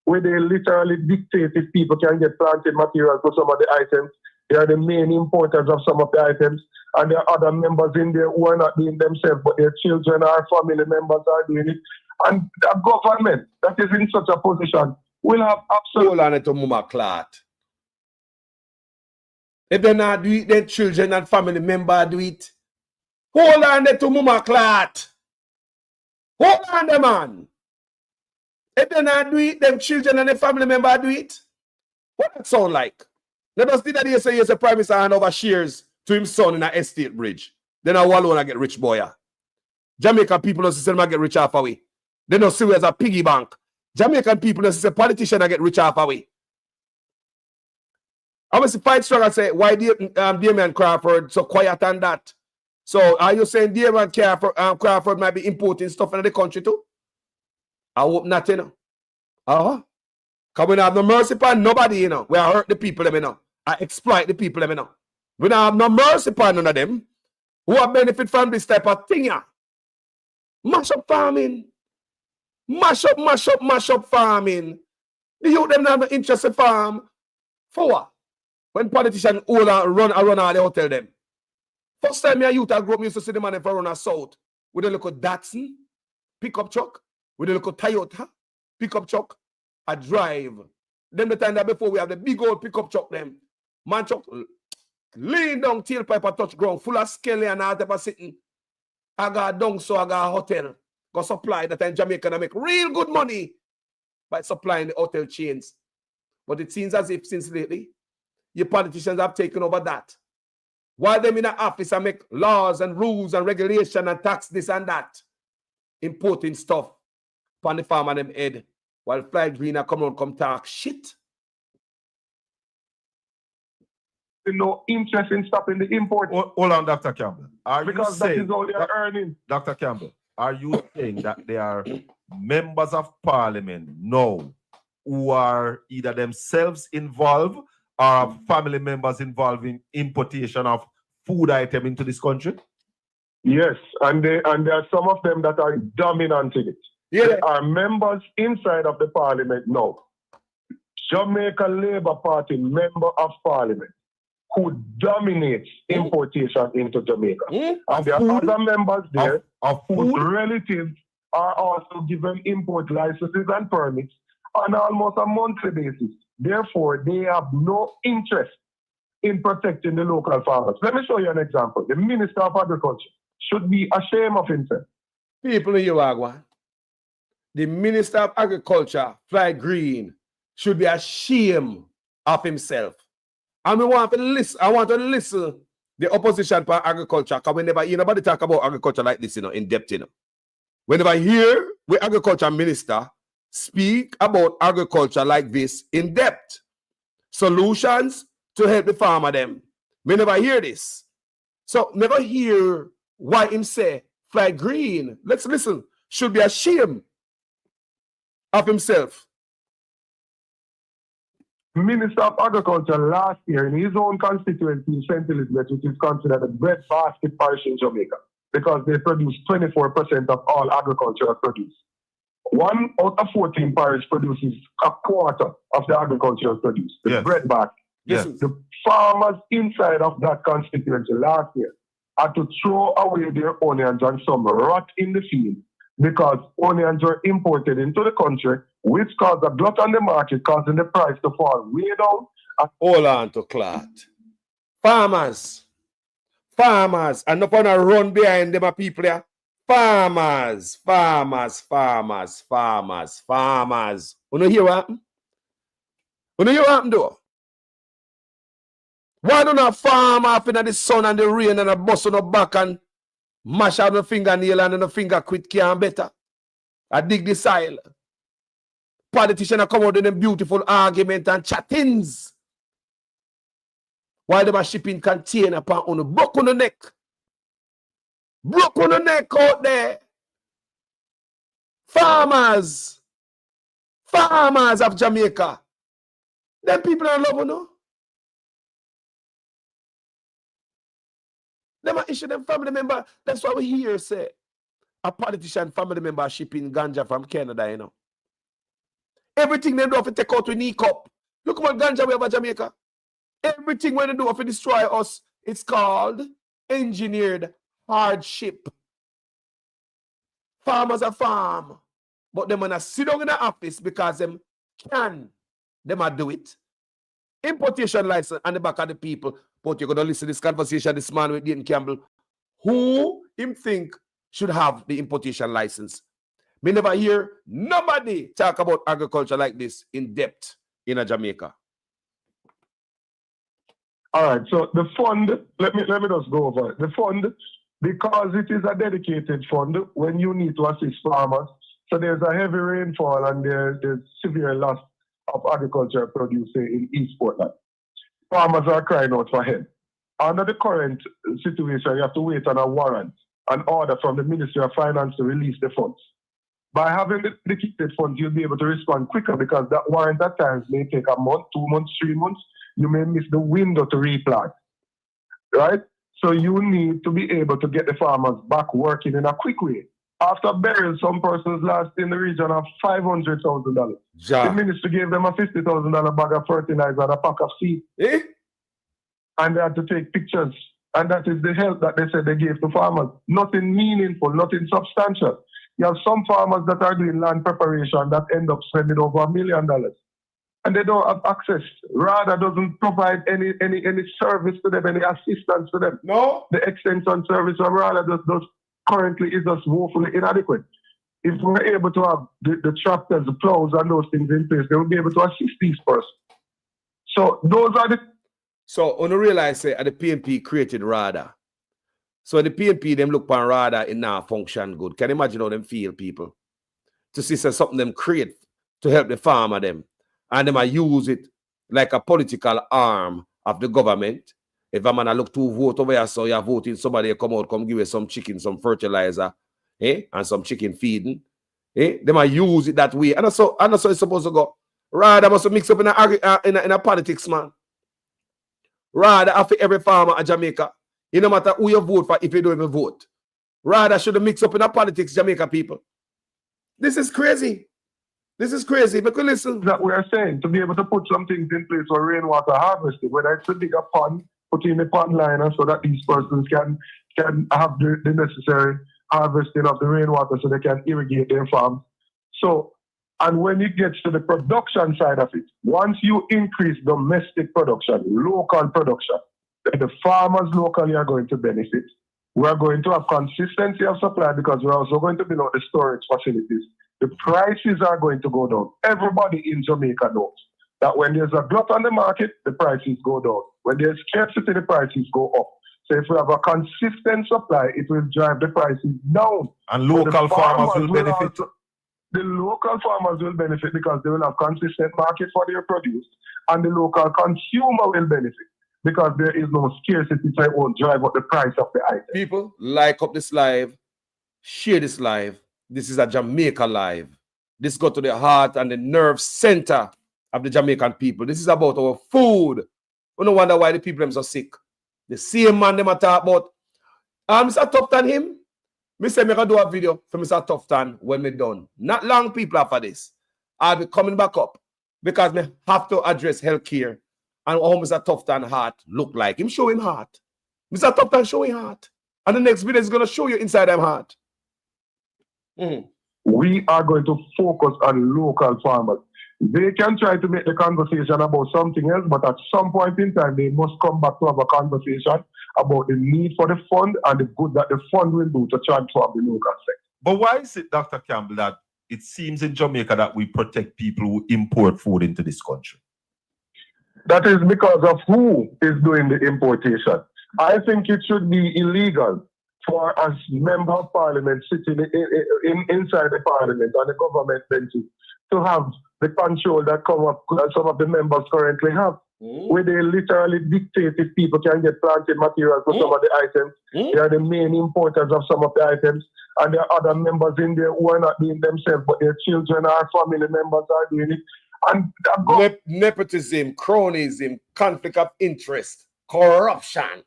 where they literally dictate if people can get planted material for some of the items. They are the main importers of some of the items, and there are other members in there who are not doing themselves, but their children or family members are doing it. And the government that is in such a position will have absolute... Hold on to Mama Clot. If they not do it, their children and family member do it. Hold on to Mama Clot. Hold on them, man. If they not do it, them children and their family member do it. What that sound like? Let us do that here say yes, the prime minister hand over shares to his son in an estate bridge. Then I alone get rich boy. Jamaican people don't say get rich half away. They don't see it as a piggy bank. Jamaican people don't say politician get rich half away. I was fight strong and say why Damian Crawford so quiet on that. So are you saying Damian Crawford might be importing stuff into the country too? I hope not, you know. Because we don't have no mercy upon nobody, you know. We are hurt the people, you know. I exploit the people, you know. We don't have no mercy upon none of them who are benefit from this type of thing, yeah. Mash up farming. Mash up farming. The youth them have no interest in farm. For what? When politicians run all the hotel them. First time my youth I grew up, used to see the man for run a south with a little Datsun pickup truck, with a little Toyota pickup truck, a drive. Then the time that before we have the big old pickup truck them. Man truck lean down tailpipe a touch ground, full of skelly and all type of sitting. I got dung, so I got a hotel. Got supply that in Jamaica and make real good money by supplying the hotel chains. But it seems as if since lately, your politicians have taken over that. While them in the office and make laws and rules and regulation and tax this and that, importing stuff upon the farm and them head, while Floyd Green come talk shit. no interest in stopping the import Hold on, Dr. Campbell. Are you because that saying, is how they are earning. Dr. Campbell, are you saying that there are members of parliament now who are either themselves involved or have family members involved in importation of food item into this country? Yes, and there are some of them that are dominant in it. Yeah. There are members inside of the parliament now. Jamaica Labour Party member of parliament who dominates importation into Jamaica. And there are other members there of whose food? relatives are also given import licenses and permits on almost a monthly basis. Therefore, they have no interest in protecting the local farmers. Let me show you an example. The Minister of Agriculture should be ashamed of himself. People in Uruguay, the Minister of Agriculture, Floyd Green, should be ashamed of himself. And I want to listen the opposition for agriculture, because whenever nobody talk about agriculture like this, in depth, Whenever I hear the agriculture minister speak about agriculture like this in depth, solutions to help the farmer them. We never hear this. So never hear why him say Floyd Green, let's listen, should be ashamed of himself. Minister of Agriculture last year in his own constituency in St. Elizabeth, which is considered a breadbasket parish in Jamaica, because they produce 24% of all agricultural produce. 1 out of 14 parish produces a quarter of the agricultural produce, the breadbasket. Yes. The farmers inside of that constituency last year had to throw away their onions and some rot in the field because onions were imported into the country, which caused a glut on the market, causing the price to fall way down. Hold on to clot. Farmers, and not gonna run behind them people here. Farmers. You know hear what happen? You know hear what happen though? Why don't a farm off in the sun and the rain and a bust on the back and mash out the fingernail and the finger quit can better? I dig the soil. Politicians come out with them beautiful argument and chattings. While they are shipping container upon on the broke on the neck. Broke on the neck out there. Farmers of Jamaica. Them people are love, no? Them are issue them family member. That's why we hear say a politician family member shipping ganja from Canada, Everything they do have to take out with knee cup. Look what ganja we have at Jamaica. Everything when they do have to destroy us, it's called engineered hardship. Farmers are farm, but them wanna sit down in the office because them can. Them a do it. Importation license on the back of the people. But you're gonna listen to this conversation this man with Dean Campbell. Who him think should have the importation license? Me never hear nobody talk about agriculture like this in depth in Jamaica. All right, so the fund, let me just go over it. The fund, because it is a dedicated fund when you need to assist farmers, so there's a heavy rainfall and there's severe loss of agricultural produce in East Portland. Farmers are crying out for help. Under the current situation, you have to wait on a warrant, an order from the Ministry of Finance to release the funds. By having the dedicated funds, you'll be able to respond quicker because that warrant at times may take a month, 2 months, 3 months. You may miss the window to replant, right? So you need to be able to get the farmers back working in a quick way. After burying some persons lost in the region of $500,000. The ministry gave them a $50,000 bag of fertilizer and a pack of seed. And they had to take pictures. And that is the help that they said they gave to farmers. Nothing meaningful, nothing substantial. You have some farmers that are doing land preparation that end up spending over $1 million. And they don't have access. RADA doesn't provide any service to them, any assistance to them. No. The extension service of RADA does currently is just woefully inadequate. If we're able to have the tractors, the plows, and those things in place, they will be able to assist these persons. So those are the... So on the realize say the PNP created RADA. So the PNP them look upon RADA in now function good. Can you imagine how them feel, people? To see something them create to help the farmer them. And them use it like a political arm of the government If a man a look to vote over here, so you're voting somebody come out, come give you some chicken, some fertilizer, and some chicken feeding. They might use it that way. And so it's supposed to go. Rather must mix up in a politics, man. Rather after every farmer in Jamaica, it no matter who you vote for if you don't even vote. Rather should mix up in a politics, Jamaica people. This is crazy. This is crazy. Because listen. That we are saying, to be able to put some things in place for rainwater harvesting, whether it's a bigger pond, put in a pond liner so that these persons can have the necessary harvesting of the rainwater so they can irrigate their farms. So, and when it gets to the production side of it, once you increase domestic production, local production, then the farmers locally are going to benefit. We are going to have consistency of supply because we're also going to build out the storage facilities. The prices are going to go down. Everybody in Jamaica knows that when there's a glut on the market, the prices go down. When there's scarcity, the prices go up. So if we have a consistent supply, it will drive the prices down. And local farmers will benefit. The local farmers will benefit because they will have consistent market for their produce, and the local consumer will benefit because there is no scarcity, so it won't drive up the price of the item. People, like up this live, share this live. This is a Jamaica live. This got to the heart and the nerve center of the Jamaican people. This is about our food. We no wonder why the people are so sick. The same man them talk about. Mr. Tufton him. Me say me can do a video for Mr. Tufton when me done. Not long people after this. I'll be coming back up because me have to address healthcare and how Mr. Tufton heart look like. Him show him heart. Mr. Tufton show him heart. And the next video is going to show you inside him heart. We are going to focus on local farmers. They can try to make the conversation about something else, but at some point in time, they must come back to have a conversation about the need for the fund and the good that the fund will do to transform the local sector. But why is it, Dr. Campbell, that it seems in Jamaica that we protect people who import food into this country? That is because of who is doing the importation. I think it should be illegal for a member of parliament sitting inside the parliament and the government benches to have the control that some of the members currently have, where they literally dictate if people can get planted material for some of the items. They are the main importers of some of the items, and there are other members in there who are not doing themselves, but their children or family members are doing it. And nepotism, cronyism, conflict of interest, corruption,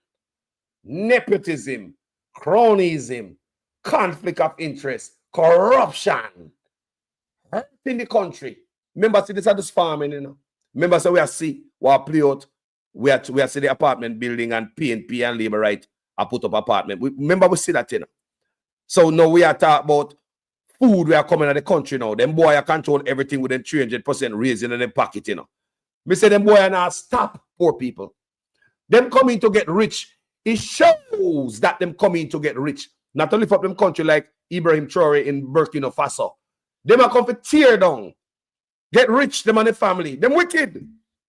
nepotism, cronyism, conflict of interest, corruption in the country. Remember, see, this is just farming, you know. Remember, so we are see what play out. We are see the apartment building and PNP and labor right. I put up apartment. Remember, we see that, you know. So now we are talking about food. We are coming in the country now. Them boy are control everything with them 300% raising in their pocket, you know. Me say them boy are not stop poor people. Them coming to get rich. It shows that them coming to get rich. Not only for them country like Ibrahim Traore in Burkina Faso. Them are come to tear down. Get rich, them and the family. Them wicked.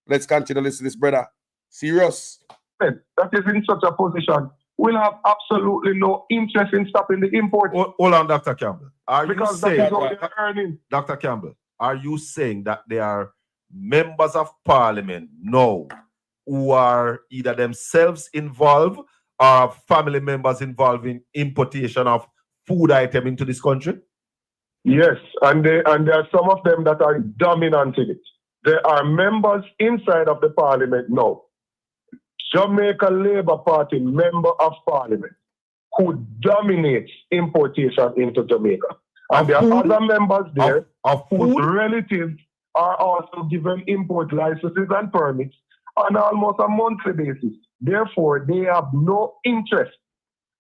Let's continue to listen to this, brother. Serious. That is in such a position. We'll have absolutely no interest in stopping the import. Hold on, Dr. Campbell. Because that is how they're earning. Dr. Campbell, are you saying that there are members of parliament now who are either themselves involved or family members involved in importation of food item into this country? Yes, and there are some of them that are dominant in it. There are members inside of the parliament now, Jamaica Labour Party member of parliament, who dominates importation into Jamaica. And there are other members there whose relatives are also given import licenses and permits on almost a monthly basis. Therefore, they have no interest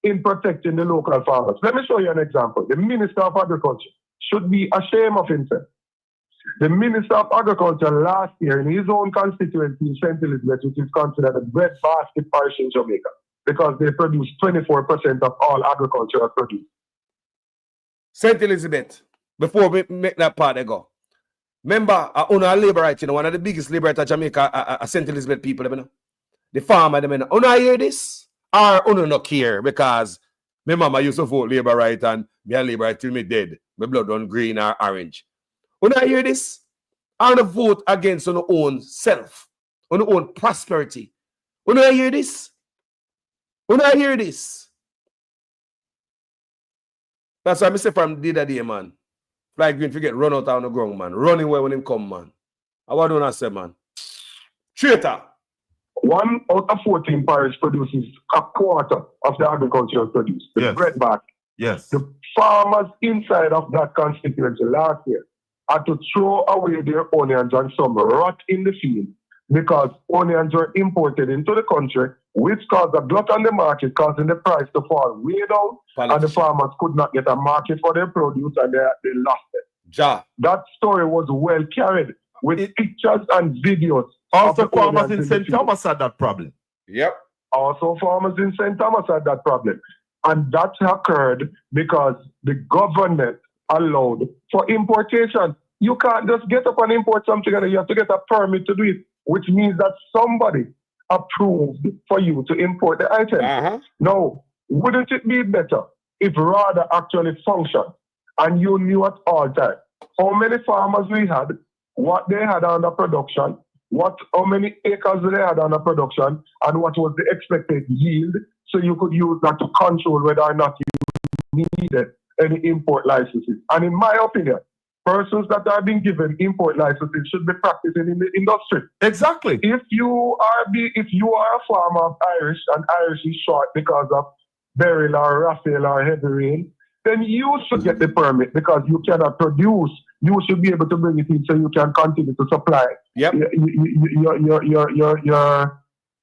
in protecting the local farmers. Let me show you an example. The Minister of Agriculture should be ashamed of himself. The Minister of Agriculture last year in his own constituency in St. Elizabeth, which is considered a breadbasket parish in Jamaica, because they produce 24% of all agricultural produce. St. Elizabeth, before we make that part they go. Remember, our labor right, you know, one of the biggest labor right of Jamaica, St. Elizabeth people, you know, the farmer, you know, I hear this? Or you not care because my mama used to vote labor right and me a labor right till me dead. My blood run green or orange. When I hear this, I want to vote against on our own self, on our own prosperity. When I hear this, When I hear this, that's why I say from the other day, man. Like green forget run out on the ground, man. Running away when him come, man. I what do I say, man? Traitor. 1 out of 14 parish produces a quarter of the agricultural produce. The Yes. bread basket. Yes. The farmers inside of that constituency last year had to throw away their onions and some rot in the field because onions were imported into the country, which caused a glut on the market, causing the price to fall way down, and the farmers could not get a market for their produce, and they lost it. Ja. That story was well carried with pictures and videos. Also, of the farmers onions in the St. field. Thomas had that problem. Yep. Also, farmers in St. Thomas had that problem. And that occurred because the government allowed for importation. You can't just get up and import something and you have to get a permit to do it, which means that somebody approved for you to import the item. Now, wouldn't it be better if RADA actually functioned and you knew at all times how many farmers we had, what they had under production, how many acres they had under production, and what was the expected yield, so you could use that to control whether or not you needed any import licenses. And in my opinion, persons that are being given import licenses should be practicing in the industry. Exactly. If you are a farmer of Irish and Irish is short because of Beryl or Raphael or Heavy Rain, then you should get the permit because you cannot produce. You should be able to bring it in so you can continue to supply Yep.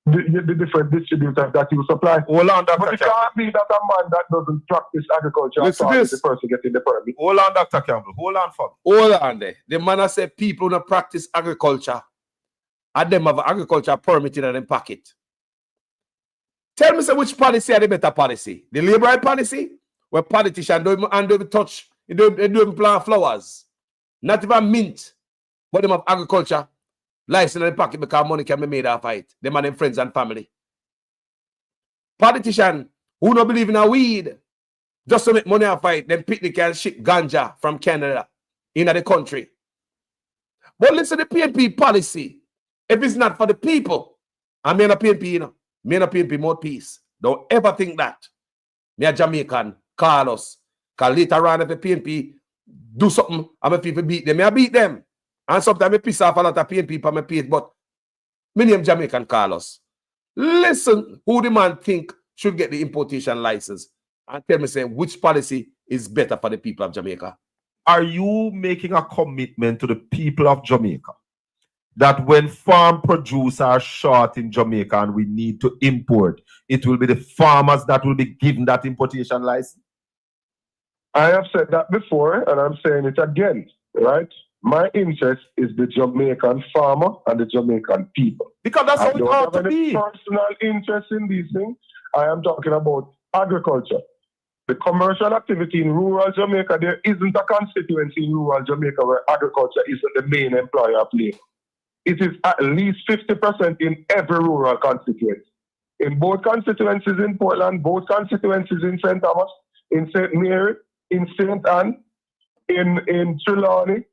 the different distributors that you supply. Hold on, But Dr. it can't be that a man that doesn't practice agriculture Listen as to the this. person getting the permit. Hold on, Dr. Campbell. Hold on, for me. Hold on there. The man has said people who practice agriculture and them have agriculture permit in them pocket. Tell me, sir, which policy are the better policy? The liberal policy, where politicians don't even touch, they don't even plant flowers. Not even mint, but them have agriculture license in the pocket because money can be made off of it. Them and them friends and family. Politician who don't believe in a weed, just to make money off of it, them picnic and ship ganja from Canada into the country. But listen to the PNP policy. If it's not for the people, I mean a PNP, you know, me and a PNP more peace. Don't ever think that. Me a Jamaican, call us. Because later on, if the PNP do something, I'm a people beat them. I beat them. And sometimes I piss off a lot of PNP for my page, but my name Jamaican Carlos. Listen who the man think should get the importation license and tell me, say, which policy is better for the people of Jamaica. Are you making a commitment to the people of Jamaica that when farm produce are short in Jamaica and we need to import, it will be the farmers that will be given that importation license? I have said that before, and I'm saying it again, right? My interest is the Jamaican farmer and the Jamaican people. Because that's how I it don't ought have to any be. personal interest in these things. I am talking about agriculture. The commercial activity in rural Jamaica, there isn't a constituency in rural Jamaica where agriculture isn't the main employer of labor. It is at least 50% in every rural constituency. In both constituencies in Portland, both constituencies in St. Thomas, in St. Mary, in St. Anne, in Trelawney,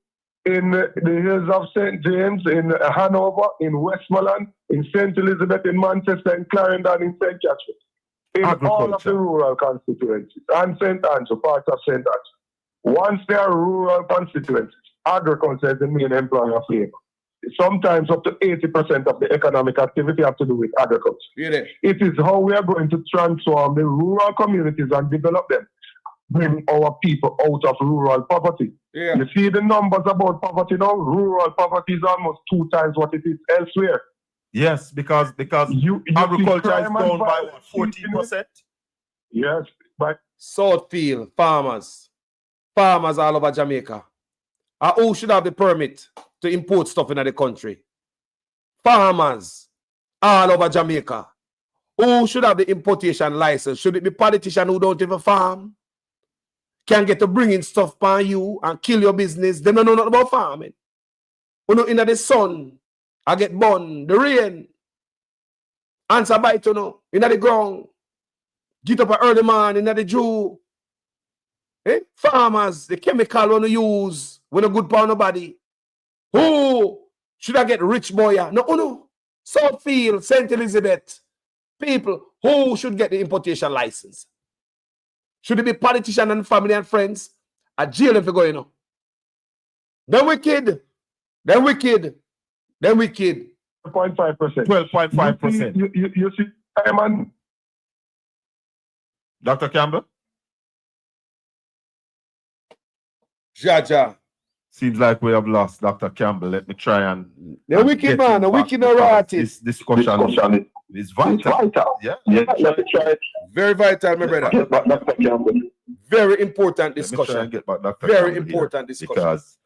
in the hills of St. James, in Hanover, in Westmoreland, in St. Elizabeth, in Manchester, in Clarendon, in St. Catherine. In all of the rural constituencies, and St. Andrew, parts of St. Andrew. Once they are rural constituencies, agriculture is the main employer of labor. Sometimes up to 80% of the economic activity have to do with agriculture. Really? It is how we are going to transform the rural communities and develop them, bring our people out of rural poverty. Yeah. You see the numbers about poverty now? Rural poverty is almost 2 times what it is elsewhere. Yes, because You agriculture see is crime down and by violence what, 14%? Yes, but Southfield farmers all over Jamaica. Who should have the permit to import stuff into the country? Farmers all over Jamaica. Who should have the importation license? Should it be politicians who don't even farm? Can get to bring in stuff by you and kill your business? They don't know nothing about farming. You know, in the sun, I get burn, the rain. Answer bite, you know, in the ground. Get up an early man in the Jew. Farmers, the chemical when you use, when a good for nobody. Who should I get rich boy? No. Southfield, St. Elizabeth, people who should get the importation license. Should it be politicians and family and friends? A jail if you go, you know. Then wicked. 12.5%. 12.5%. You see, man. Dr. Campbell? Jaja. Seems like we have lost Dr. Campbell. Let me try and The wicked man, the wicked artist. This discussion is vital. Yeah. Let me try it. Very vital, my brother. Get back Dr. Campbell. Very important Let me try discussion. and get back Dr. Very Campbell important here, discussion. because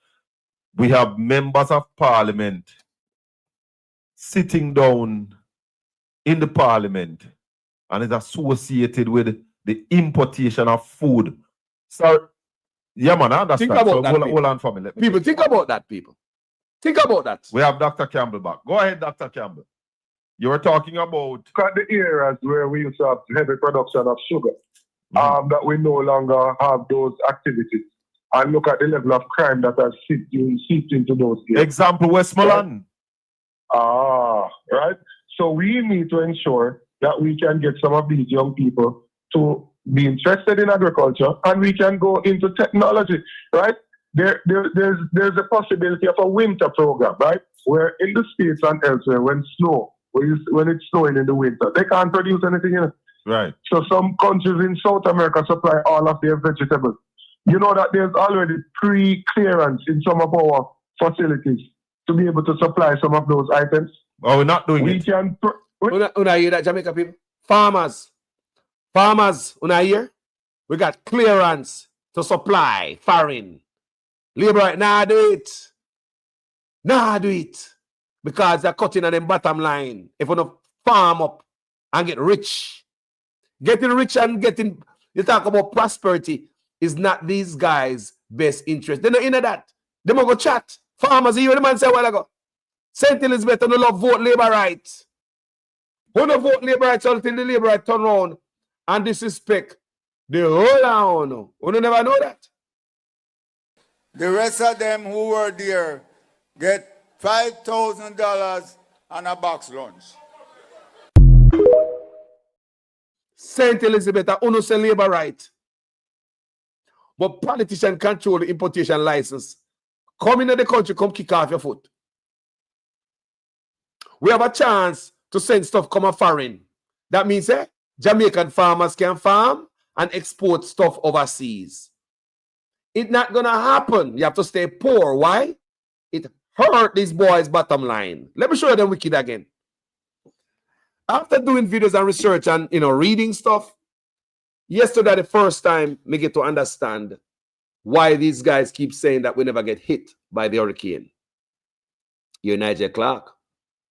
we have members of parliament sitting down in the parliament and is associated with the importation of food. So, yeah, man, I understand. Think about so that, hold on for me. Let me People, think about that, people. Think about that. We have Dr. Campbell back. Go ahead, Dr. Campbell. You were talking about Look at the areas where we used to have heavy production of sugar, that we no longer have those activities. And look at the level of crime that has seeped into those areas. example Westmoreland. Right? So we need to ensure that we can get some of these young people to be interested in agriculture, and we can go into technology, right? There's a possibility of a winter program, right? Where in the States and elsewhere, when it's snowing in the winter, they can't produce anything in it. Right. So some countries in South America supply all of their vegetables. You know that there's already pre-clearance in some of our facilities to be able to supply some of those items. Oh, we're not doing We it. can... Una hear that, Jamaica people? Farmers, una hear? We got clearance to supply foreign. Labor right now, do it. Because they're cutting on them bottom line. If we don't farm up and get rich. Getting rich and getting, you talk about prosperity, is not these guys' best interest. They're not into that. They might go chat. Farmers, you hear the man say a while ago. St. Elizabeth don't love vote labor rights. Who don't vote labor rights until the labor rights turn around and disrespect the whole town. We don't never know that. The rest of them who were there get $5,000 on a box lunch. St. Elizabeth are innocent labor right. But politicians control the importation license. Come into the country, come kick off your foot. We have a chance to send stuff come foreign. That means Jamaican farmers can farm and export stuff overseas. It's not gonna happen. You have to stay poor. Why? It hurt these boys' bottom line. Let me show you them wicked again. After doing videos and research and reading stuff, yesterday the first time me get to understand why these guys keep saying that we never get hit by the hurricane. You hear Nigel Clark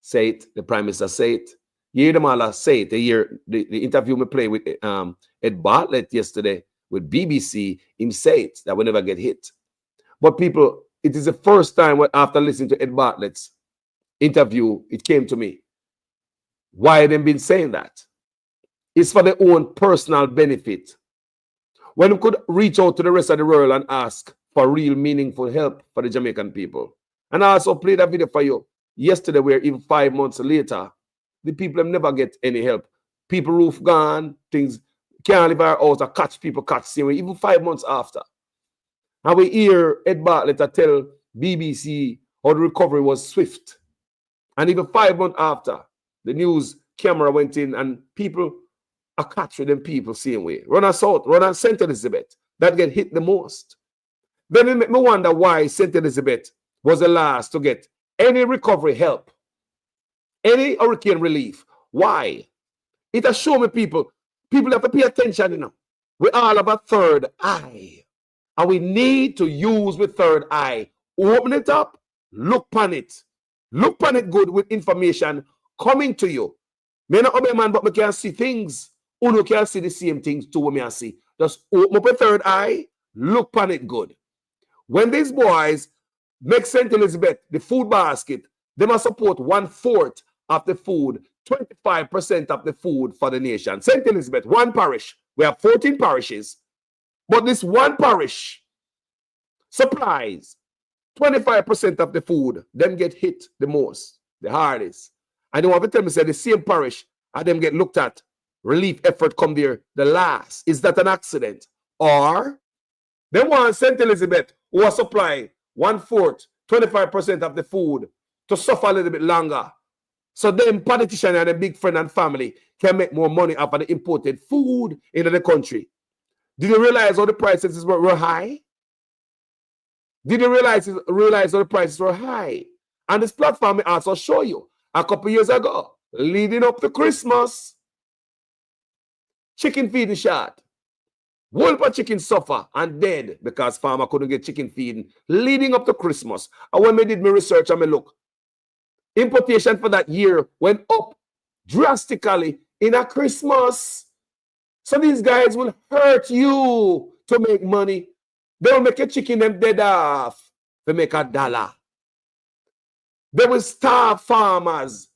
say it, the Prime Minister say it. You hear them all say it. The interview me play with Ed Bartlett yesterday with BBC, him say it, that we never get hit. But people, it is the first time after listening to Ed Bartlett's interview, it came to me. Why them been saying that? It's for their own personal benefit. When we could reach out to the rest of the world and ask for real meaningful help for the Jamaican people. And I also played a video for you yesterday where even 5 months later, the people have never get any help. People roof gone, things can't leave our house, or catch same way, even 5 months after. And we hear Ed Bartlett tell BBC how the recovery was swift. And even 5 months after, the news camera went in and people are catching them people same way. Run us out, run on St. Elizabeth, that get hit the most. Then it make me wonder why St. Elizabeth was the last to get any recovery help, any hurricane relief. Why? It has shown me people have to pay attention, We all have a third eye. And we need to use the third eye. Open it up, look on it. Look on it good with information coming to you. Me not obey man, but me can see things. Uno can see the same things too when me see. Just open up a third eye, look on it good. When these boys make St. Elizabeth the food basket, they must support 1/4 of the food, 25% of the food for the nation. St. Elizabeth, one parish. We have 14 parishes. But this one parish supplies 25% of the food. Them get hit the most, the hardest. And they want to tell me, say the same parish and them get looked at. Relief effort come there the last. Is that an accident? Or they want St. Elizabeth, who are supplying 1/4, 25% of the food, to suffer a little bit longer. So them politicians and their big friend and family can make more money off of the imported food into the country. Did you realize all the prices were high? Did you realize all the prices were high? And this platform may also show you a couple years ago, leading up to Christmas, chicken feeding shot. Whole bunch of chicken suffer and dead because farmer couldn't get chicken feeding leading up to Christmas. And when I did my research, I mean, look, importation for that year went up drastically in a Christmas. So these guys will hurt you to make money. They will make a chicken them dead off to make $1. They will starve farmers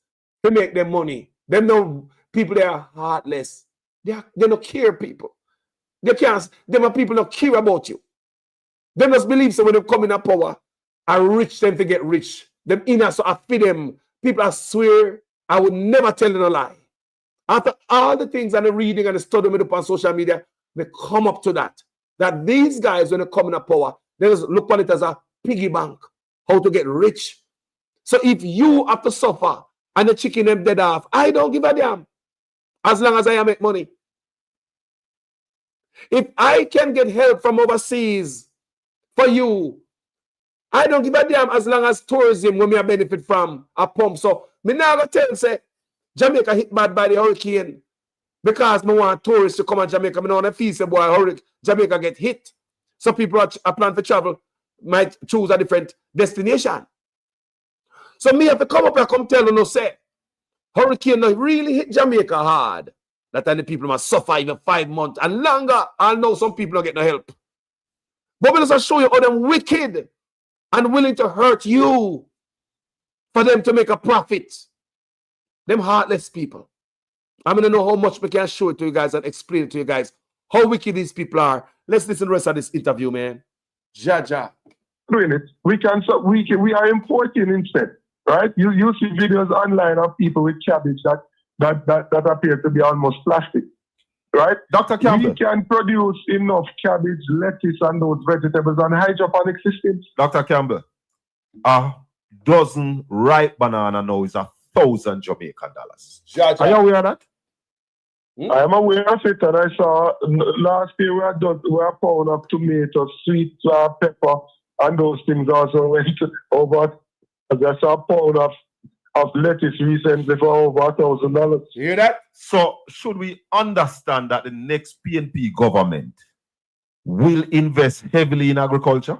to make them money. They know people, they are heartless. They don't care people. They can't, them are people that care about you. They must believe so when they come in a power, and rich them to get rich. Them inner, so I feed them. People, I swear, I would never tell them a lie. After all the things and the reading and the studying up on social media, they come up to that. That these guys, when they come in a power, they just look on it as a piggy bank, how to get rich. So if you have to suffer and the chicken them dead off, I don't give a damn. As long as I make money. If I can get help from overseas for you, I don't give a damn as long as tourism when me benefit from a pump. So me now go tell say Jamaica hit bad by the hurricane because me want tourists to come to Jamaica. Me don't want to feel say boy Jamaica get hit. So people are plan for travel might choose a different destination. So me have to come up and come tell you no say hurricane no really hit Jamaica hard. That time the people must suffer even 5 months and longer. I know some people don't get no help. But we just show you how them wicked and willing to hurt you for them to make a profit. Them heartless people. I'm going to know how much we can show it to you guys and explain it to you guys how wicked these people are. Let's listen to the rest of this interview, man. Jaja. Doing it. We are importing instead, right? You see videos online of people with cabbage that appear to be almost plastic, right? Dr. Campbell. We can produce enough cabbage, lettuce, and those vegetables on hydroponic systems. Dr. Campbell, a dozen ripe banana now is 1,000 Jamaican dollars. Jaja. Are you aware of that? I am aware of it, and I saw last year we had a pound of tomato, sweet pepper, and those things also went over. I saw a pound of lettuce recently for over $1,000. You hear that? So should we understand that the next PNP government will invest heavily in agriculture?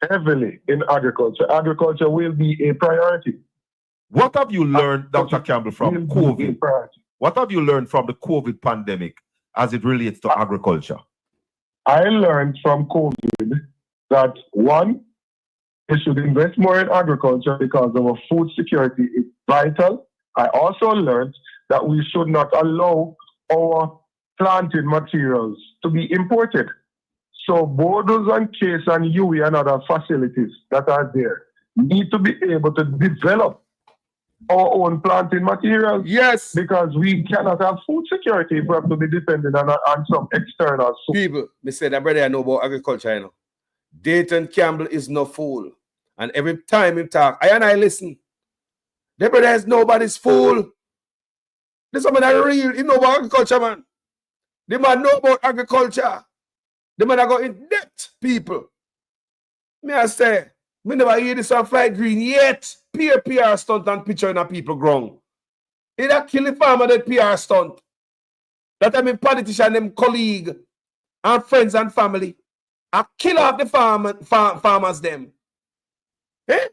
Heavily in agriculture. Agriculture will be a priority. What have you learned, Dr. Campbell, from COVID? What have you learned from the COVID pandemic as it relates to agriculture? I learned from COVID that one, we should invest more in agriculture because our food security is vital. I also learned that we should not allow our planting materials to be imported. So borders and case and UE and other facilities that are there need to be able to develop our own planting materials. Yes. Because we cannot have food security if we have to be dependent on some external source. People, me say that brother I know about agriculture, you know. Dayton Campbell is no fool. And every time he talk, I listen. The brother is nobody's fool. This man is real. He know about agriculture, man. The man know about agriculture. The man are go in depth, people. Me I say, me never hear this on Flight Green yet. PR stunt and picture in a people ground. It a kill the farmer that PR stunt. That I mean politician, them colleague and friends and family. I kill off the farmers them. Eh?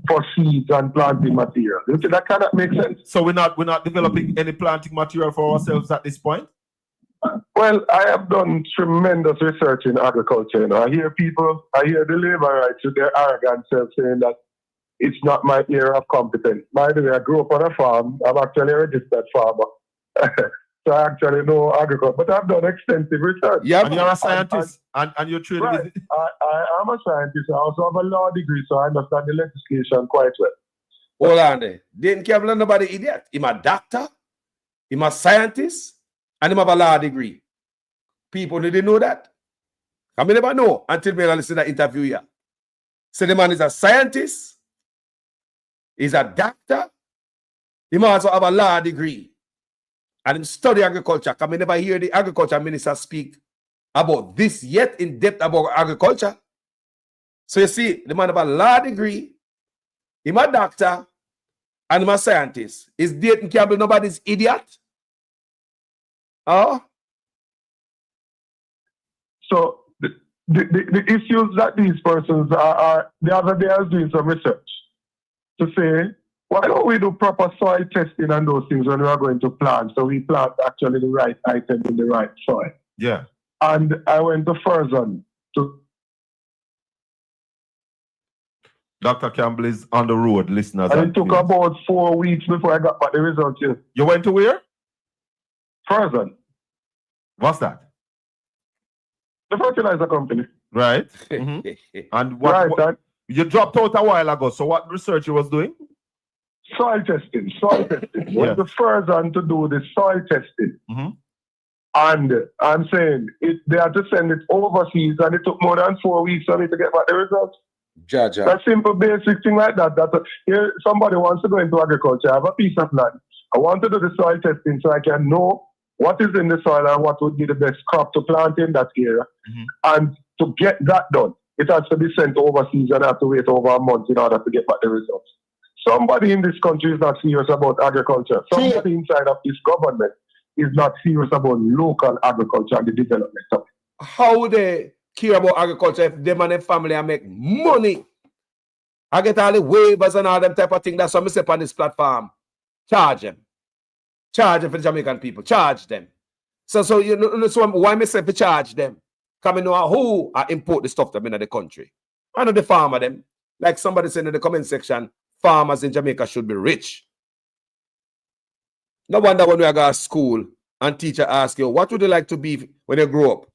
For seeds and planting material. You see, that cannot make sense. So we're not developing any planting material for ourselves at this point? Well, I have done tremendous research in agriculture. You know, I hear the labor rights with their arrogant self saying that it's not my area of competence. By the way, I grew up on a farm. I'm actually a registered farmer. So I actually know agriculture. But I've done extensive research. Yeah, and you're a scientist and you're trained right. I am a scientist. I also have a law degree, so I understand the legislation quite well. Hold on there. Dayton Campbell nobody idiot. Him a doctor, him a scientist, and him have a law degree. People didn't know that. I mean, never know until me listen to that interview here. So the man is a scientist, he's a doctor, he must also have a law degree. And him study agriculture. Because I never hear the agriculture minister speak about this yet in depth about agriculture. So you see, the man have a law degree, him a doctor, and him a scientist. Is Dayton Campbell nobody's idiot? Oh? So the issues that these persons are the other day I was doing some research to say, why don't we do proper soil testing and those things when we are going to plant, so we plant actually the right item in the right soil. Yeah. And I went to Furzon to Dr. Campbell is on the road, listeners. and it took about 4 weeks before I got back the results here. You went to where? Furzon, What's that? the fertilizer company. Right. And what, Right, what- that you dropped out a while ago. So what research you was doing? soil testing. Yeah. Went to Furzon to do the soil testing. Mhm. And I'm saying they had to send it overseas, and it took more than 4 weeks for me to get back the results. Jaja. That simple, basic thing like that. Here, somebody wants to go into agriculture. I have a piece of land. I want to do the soil testing so I can know what is in the soil and what would be the best crop to plant in that area. And to get that done, it has to be sent overseas, and I have to wait over a month in order to get back the results. Somebody in this country is not serious about agriculture. Somebody inside of this government is not serious about local agriculture and the development of it. How would they care about agriculture if them and their family and make money? I get all the waivers and all them type of thing. That's what I say on this platform. Charge them. Charge them for the Jamaican people. Charge them. So you know, so why me say to charge them? Because I know who I import the stuff them in the country. I know the farmer them. Like somebody said in the comment section, farmers in Jamaica should be rich. No wonder when we go to school and teacher ask you, what would you like to be when you grow up?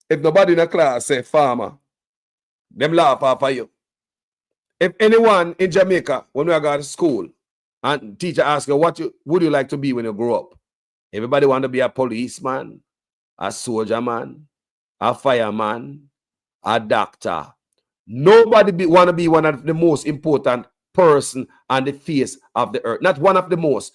If nobody in the class say farmer, them laugh off of you. If anyone in Jamaica, when we go to school and teacher ask you, what would you like to be when you grow up? Everybody want to be a policeman, a soldier man, a fireman, a doctor. Nobody want to be one of the most important person on the face of the earth. Not one of the most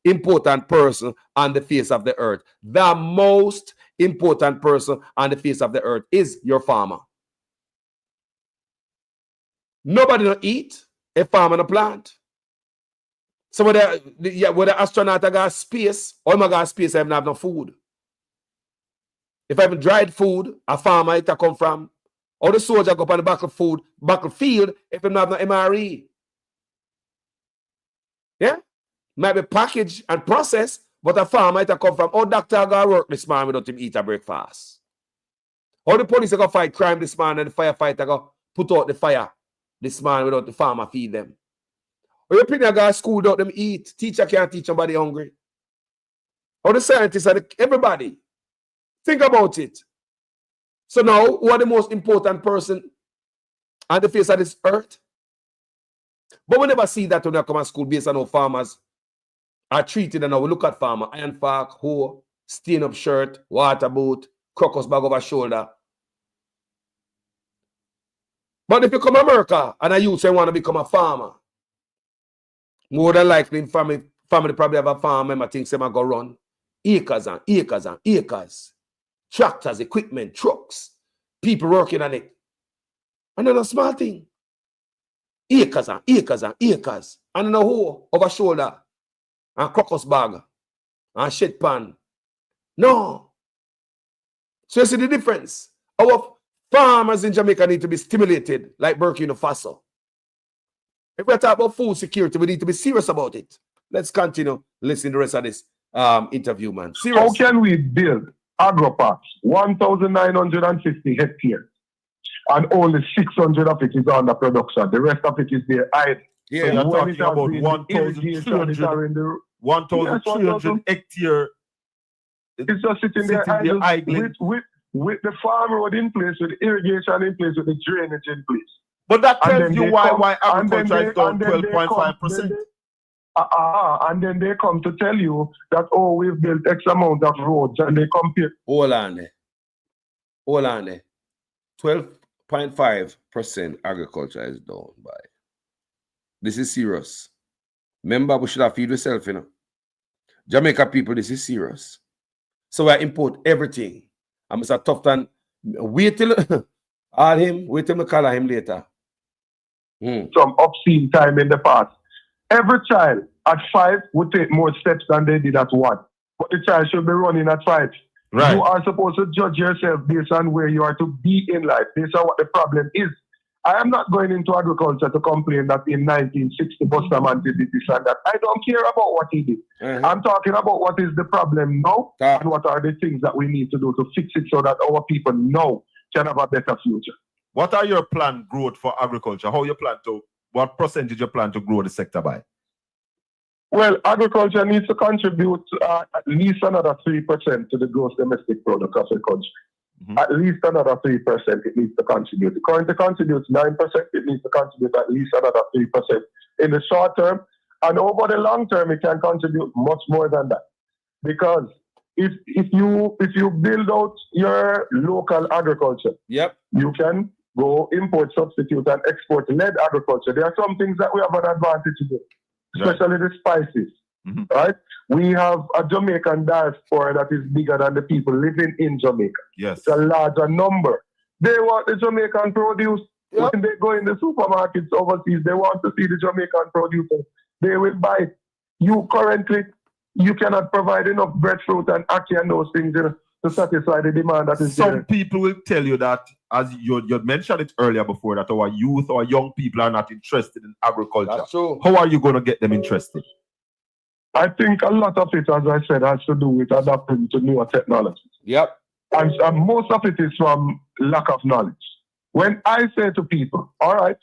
important person on the face of the earth. The most important person on the face of the earth is your farmer. Nobody don't eat a farm and a plant. So whether the astronaut got space or I got space, I haven't have no food. If I have dried food, a farmer it come from. Or the soldier go up on the battlefield if I'm not no MRE. Yeah? Might be packaged and processed, but a farmer might have come from, oh, doctor go work this man without him eat a breakfast. Or the police go fight crime this man and the firefighter go put out the fire this man without the farmer feed them. Or your people go to school without them eat. Teacher can't teach somebody hungry. Or the scientists and everybody. Think about it. So now, who are the most important person on the face of this earth? But we never see that when we come to school based on how farmers are treated. And now we look at farmer, iron fork, hoe, stain up shirt, water boot, crocus bag over shoulder. But if you come to America and a youth say want to become a farmer, more than likely in family probably have a farm and thinks they might go run acres and acres and acres. Tractors, equipment, trucks, people working on it. And then a small thing. Acres and acres and acres. And then a hoe over shoulder. And crocus bag. And shit pan. No. So you see the difference. Our farmers in Jamaica need to be stimulated like Burkina Faso. If we talk about food security, we need to be serious about it. Let's continue listening to the rest of this interview, man. Serious. How can we build agroparks, 1,950 hectares, and only 600 of it is under production? The rest of it is there idle. Yeah, So you're When talking it has about been 1,300 1,300 hectare. It's just sitting there Sitting there idle idling. with the farm road in place, with the irrigation in place, with the drainage in place. But that And tells then you they why come- and then agriculture they- is down and then they come- 12.5%. And then they come to tell you that, oh, we've built X amount of roads, and they compare. Hold on there. 12.5% agriculture is down by. This is serious. Remember, we should have feed yourself, you know. Jamaica people, this is serious. So I import everything. I'm Mr. Tufton. Wait till all him, wait till me call him later. Some obscene time in the past. Every child at 5 would take more steps than they did at 1. But the child should be running at 5. Right. You are supposed to judge yourself based on where you are to be in life, based on what the problem is. I am not going into agriculture to complain that in 1960 Busterman did this and that. I don't care about what he did. I'm talking about what is the problem now and what are the things that we need to do to fix it so that our people now can have a better future. What are your planned growth for agriculture? How you plan to, what percentage you plan to grow the sector by? Well, agriculture needs to contribute at least another 3% to the gross domestic product of the country. At least another 3% it needs to contribute. It currently contributes 9%, it needs to contribute at least another 3% in the short term. And over the long term, it can contribute much more than that. Because if you build out your local agriculture, you can go import, substitute, and export-led agriculture. There are some things that we have an advantage in, especially the spices. Right? We have a Jamaican diaspora that is bigger than the people living in Jamaica. Yes. It's a larger number. They want the Jamaican produce. When they go in the supermarkets overseas, they want to see the Jamaican producer. They will buy it. You currently, you cannot provide enough breadfruit and ackee and those things to satisfy the demand that is there. Some people will tell you that, as you mentioned it earlier before, that our youth or young people are not interested in agriculture. That's true. How are you going to get them interested? I think a lot of it, as I said, has to do with adapting to newer technologies. And most of it is from lack of knowledge. When I say to people, all right,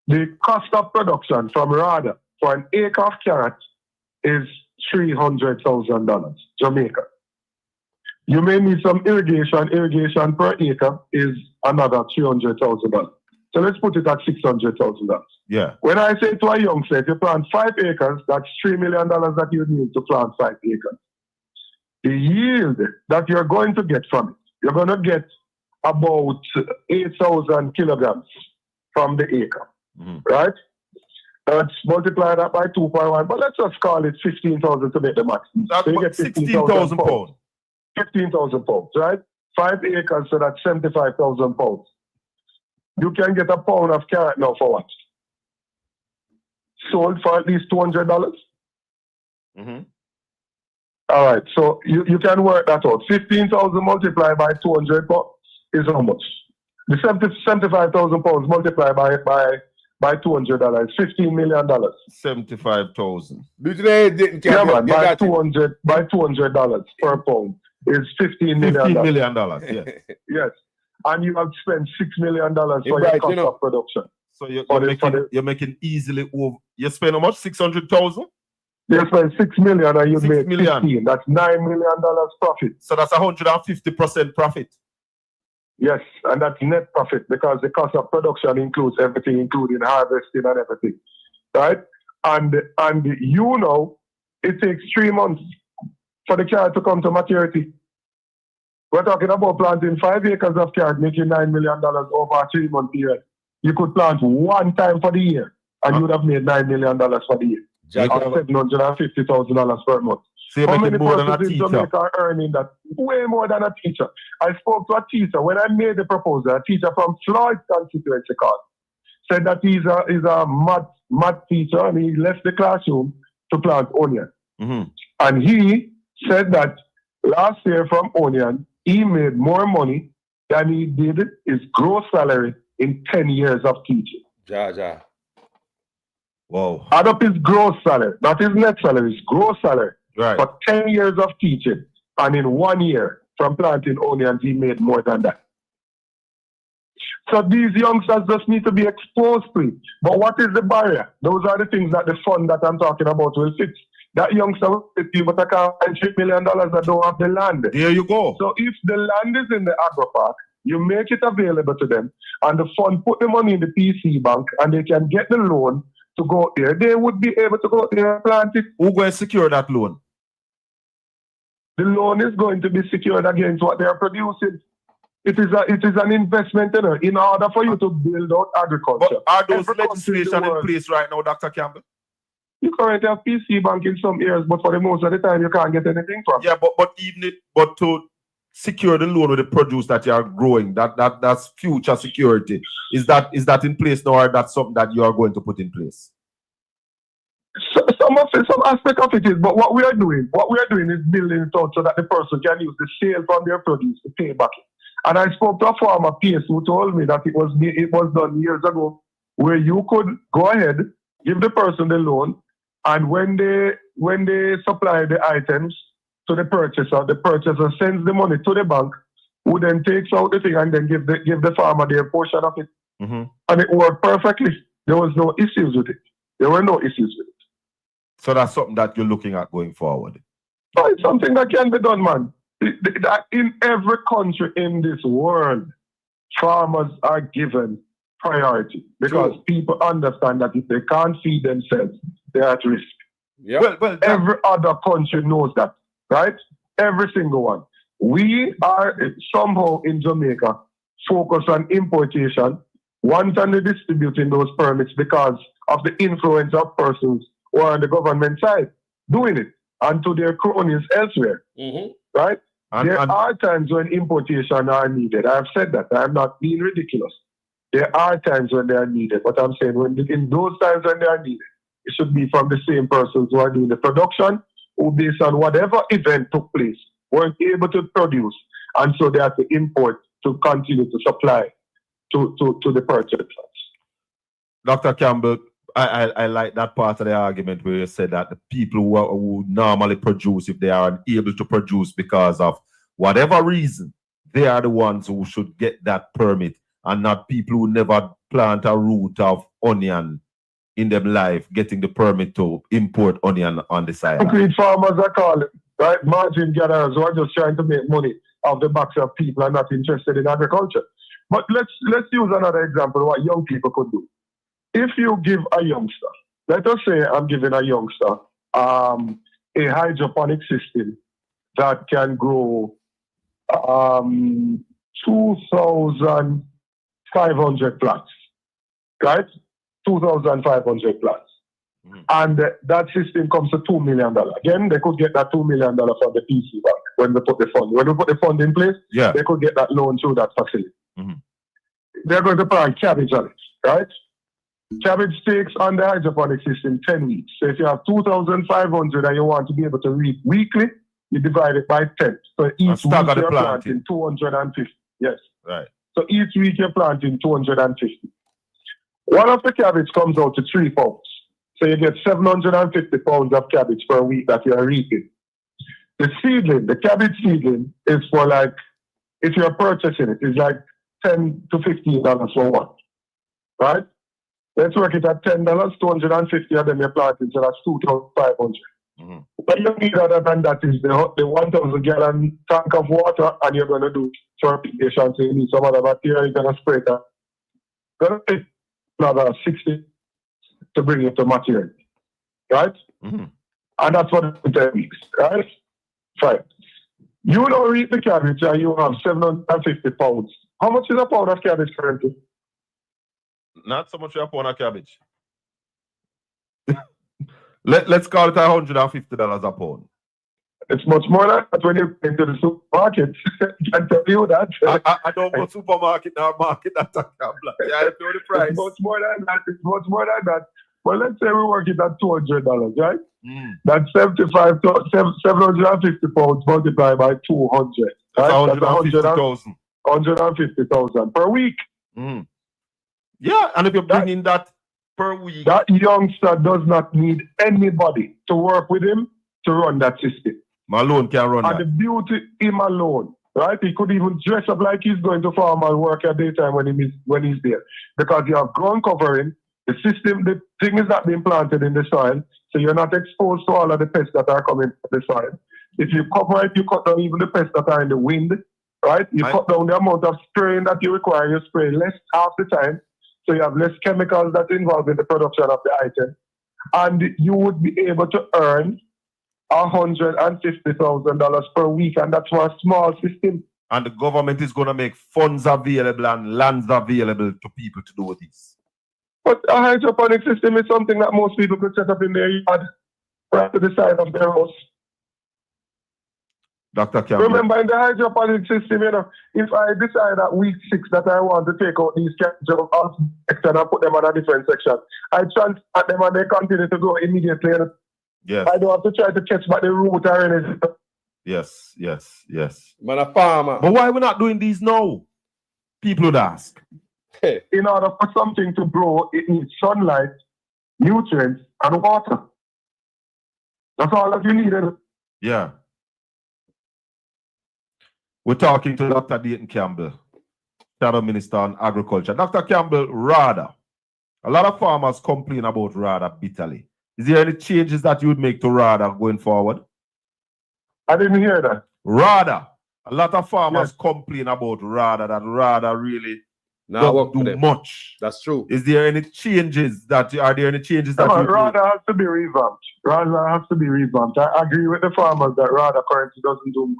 the cost of production from RADA for an acre of carrot is $300,000, Jamaica. You may need some irrigation. Irrigation per acre is another $300,000. So let's put it at $600,000. Yeah. When I say to a youngster, if you plant 5 acres, that's $3 million that you need to plant 5 acres. The yield that you're going to get from it, you're going to get about 8,000 kilograms from the acre, right? Let's multiply that by 2.1, but let's just call it 15,000 to make the max. That's so you get 16,000 pounds. 15,000 pounds, right? 5 acres, so that's 75,000 pounds. You can get a pound of carrot now for what? Sold for at least $200. All right, so you can work that out. 15,000 multiplied by 200 pounds is how much? The 75,000 pounds multiplied by $200 is $15 million. 75,000. Yeah, man, by $200 per pound is $15 million. $15 million, yes. Yes. And you have spent $6 million for your cost of production. So you're making easily over. You spend how much? 600,000? You spend $6 million and you 6 make million. 15. That's $9 million profit. So that's 150% profit. Yes, and that's net profit because the cost of production includes everything, including harvesting and everything, right? And you know, it takes 3 months for the carrot to come to maturity. We're talking about planting 5 acres of carrot, making $9 million over a 3-month period. You could plant one time for the year, and you would have made $9 million for the year. Or $750,000 per month. So you're How making many more than a persons in teacher? Jamaica are earning that? Way more than a teacher. I spoke to a teacher when I made the proposal. A teacher from Floyd constituency called. Said that he's a math teacher and he left the classroom to plant onion. And he said that last year from onion, he made more money than he did his gross salary in 10 years of teaching. Whoa. Add up his gross salary, not his net salary, his gross salary. Right. For 10 years of teaching, and in 1 year from planting onions, he made more than that. So these youngsters just need to be exposed to it. But what is the barrier? Those are the things that the fund that I'm talking about will fix. That youngster will fit you, but I can't $3 million that don't have the land. There you go. So if the land is in the agro park, You make it available to them, and the fund put the money in the PC bank, and they can get the loan to go out there. They would be able to go out there and plant it. Who going to secure that loan? The loan is going to be secured against what they are producing. It is an investment, you know, in order for you to build out agriculture. But are those Every country legislation in world, place right now, Dr. Campbell? you currently have PC bank in some areas, but for the most of the time you can't get anything from it. Yeah, but to secure the loan with the produce that you are growing, that's future security. Is that in place now, or that's something that you are going to put in place? Some aspect of it is, but what we are doing is building it out so that the person can use the sale from their produce to pay back. And I spoke to a farmer PS who told me that it was done years ago, where you could go ahead, give the person the loan, and when they supply the items to the purchaser sends the money to the bank, who then takes out the thing and then give the farmer their portion of it. Mm-hmm. And it worked perfectly. There was no issues with it. There were no issues with it. So that's something that you're looking at going forward. So it's something that can be done, man. In every country in this world, farmers are given priority because people understand that if they can't feed themselves, they're at risk. Yeah. Well, every other country knows that, right? Every single one. We are somehow in Jamaica focused on importation, wantonly distributing those permits because of the influence of persons who are on the government side doing it and to their cronies elsewhere, right? There are times when importation are needed. I've said that. I'm not being ridiculous. There are times when they are needed, but I'm saying in those times when they are needed, it should be from the same persons who are doing the production, who based on whatever event took place, weren't able to produce, and so they have to import to continue to supply to the purchasers. Dr. Campbell, I like that part of the argument where you said that the people who normally produce, if they are unable to produce because of whatever reason, they are the ones who should get that permit, and not people who never plant a root of onion in their life getting the permit to import onion on the side. Concrete farmers are calling, right? Margin gatherers who are just trying to make money off the backs of people and not interested in agriculture. But let's use another example of what young people could do. If you give a youngster, let us say I'm giving a youngster a hydroponic system that can grow 2,500 plants, right? 2,500 plants. And that system comes to $2 million. Again, they could get that $2 million from the PC bank when they put the fund. When we put the fund in place, they could get that loan through that facility. They're going to plant cabbage on it, right? Cabbage takes on the hydroponic system 10 weeks. So if you have 2,500 and you want to be able to reap weekly, you divide it by 10. So each week you're planting 250. Yes. Right. So each week you're planting 250. One of the cabbage comes out to 3 pounds. So you get 750 pounds of cabbage per week that you're reaping. The seedling, the cabbage seedling, is for like, if you're purchasing it, it's like $10 to $15 for one. Right? Let's work it at $10, 250 of them you're planting, so that's 2,500. But you need other than that is the 1,000 gallon tank of water, and you're going to do fermentation, so you need some other material, you're going to spray that. Going to take another 60 to bring it to maturity, right? And that's what it's 10 weeks, right? Fine. You don't reap the cabbage and you have 750 pounds. How much is a pound of cabbage currently? Not so much a pound of cabbage. Let's call it $150 a pound. It's much more than that when you go to the supermarket. I can tell you that. I don't go to supermarket nor market, Dr. Campbell. Yeah, I know the price. It's much more than that. It's much more than that. Well, let's say we work it at $200, right? That's 750 pounds multiplied by 200. That's right? 150,000. 150,000 per week. Yeah, and if you bring in that per week. That youngster does not need anybody to work with him to run that system. Malone can run and that. And the beauty, him alone, right? He could even dress up like he's going to farm and work at daytime when he's there. Because you have ground covering, the system, the thing is not being planted in the soil, so you're not exposed to all of the pests that are coming from the soil. If you cover it, you cut down even the pests that are in the wind, right? You cut down the amount of spraying that you require. You spray less half the time, so you have less chemicals that involved in the production of the item, and you would be able to earn $150,000 per week, and that's for a small system. And the government is going to make funds available and lands available to people to do this. But a hydroponic system is something that most people could set up in their yard, right to the side of their house. Dr. Campbell. Remember, in the hydroponic system, you know, if I decide at week 6 that I want to take out these cans of section and put them on a different section, I transplant them and they continue to grow immediately. Yes. I don't have to try to catch back the root or anything. Yes. Man, a farmer. But why are we not doing these now? People would ask. In order for something to grow, it needs sunlight, nutrients, and water. That's all that you need. Yeah. We're talking to Dr. Dayton Campbell, Shadow Minister on Agriculture. Dr. Campbell, RADA. A lot of farmers complain about RADA bitterly. Is there any changes that you would make to RADA going forward? I didn't hear that. RADA. A lot of farmers complain about RADA, that RADA really don't do much. That's true. Is there any changes that you RADA has to be revamped. RADA has to be revamped. I agree with the farmers that RADA currently doesn't do much.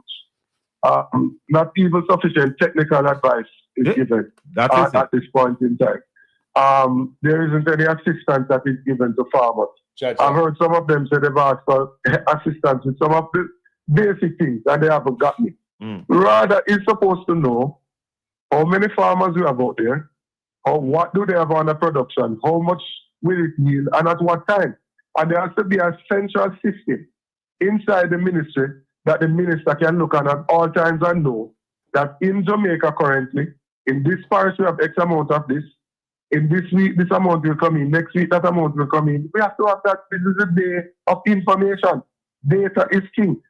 Not even sufficient technical advice is given at this point in time. There isn't any assistance that is given to farmers. I've heard some of them say they've asked for assistance with some of the basic things and they haven't gotten it. RADA is supposed to know how many farmers we have out there, or what do they have on the production, how much will it yield, and at what time. And there has to be a central system inside the ministry that the minister can look at all times and know that in Jamaica currently, in this parish we have X amount of this, in this week this amount will come in, next week that amount will come in. We have to have that. This is a day of information. Data is king.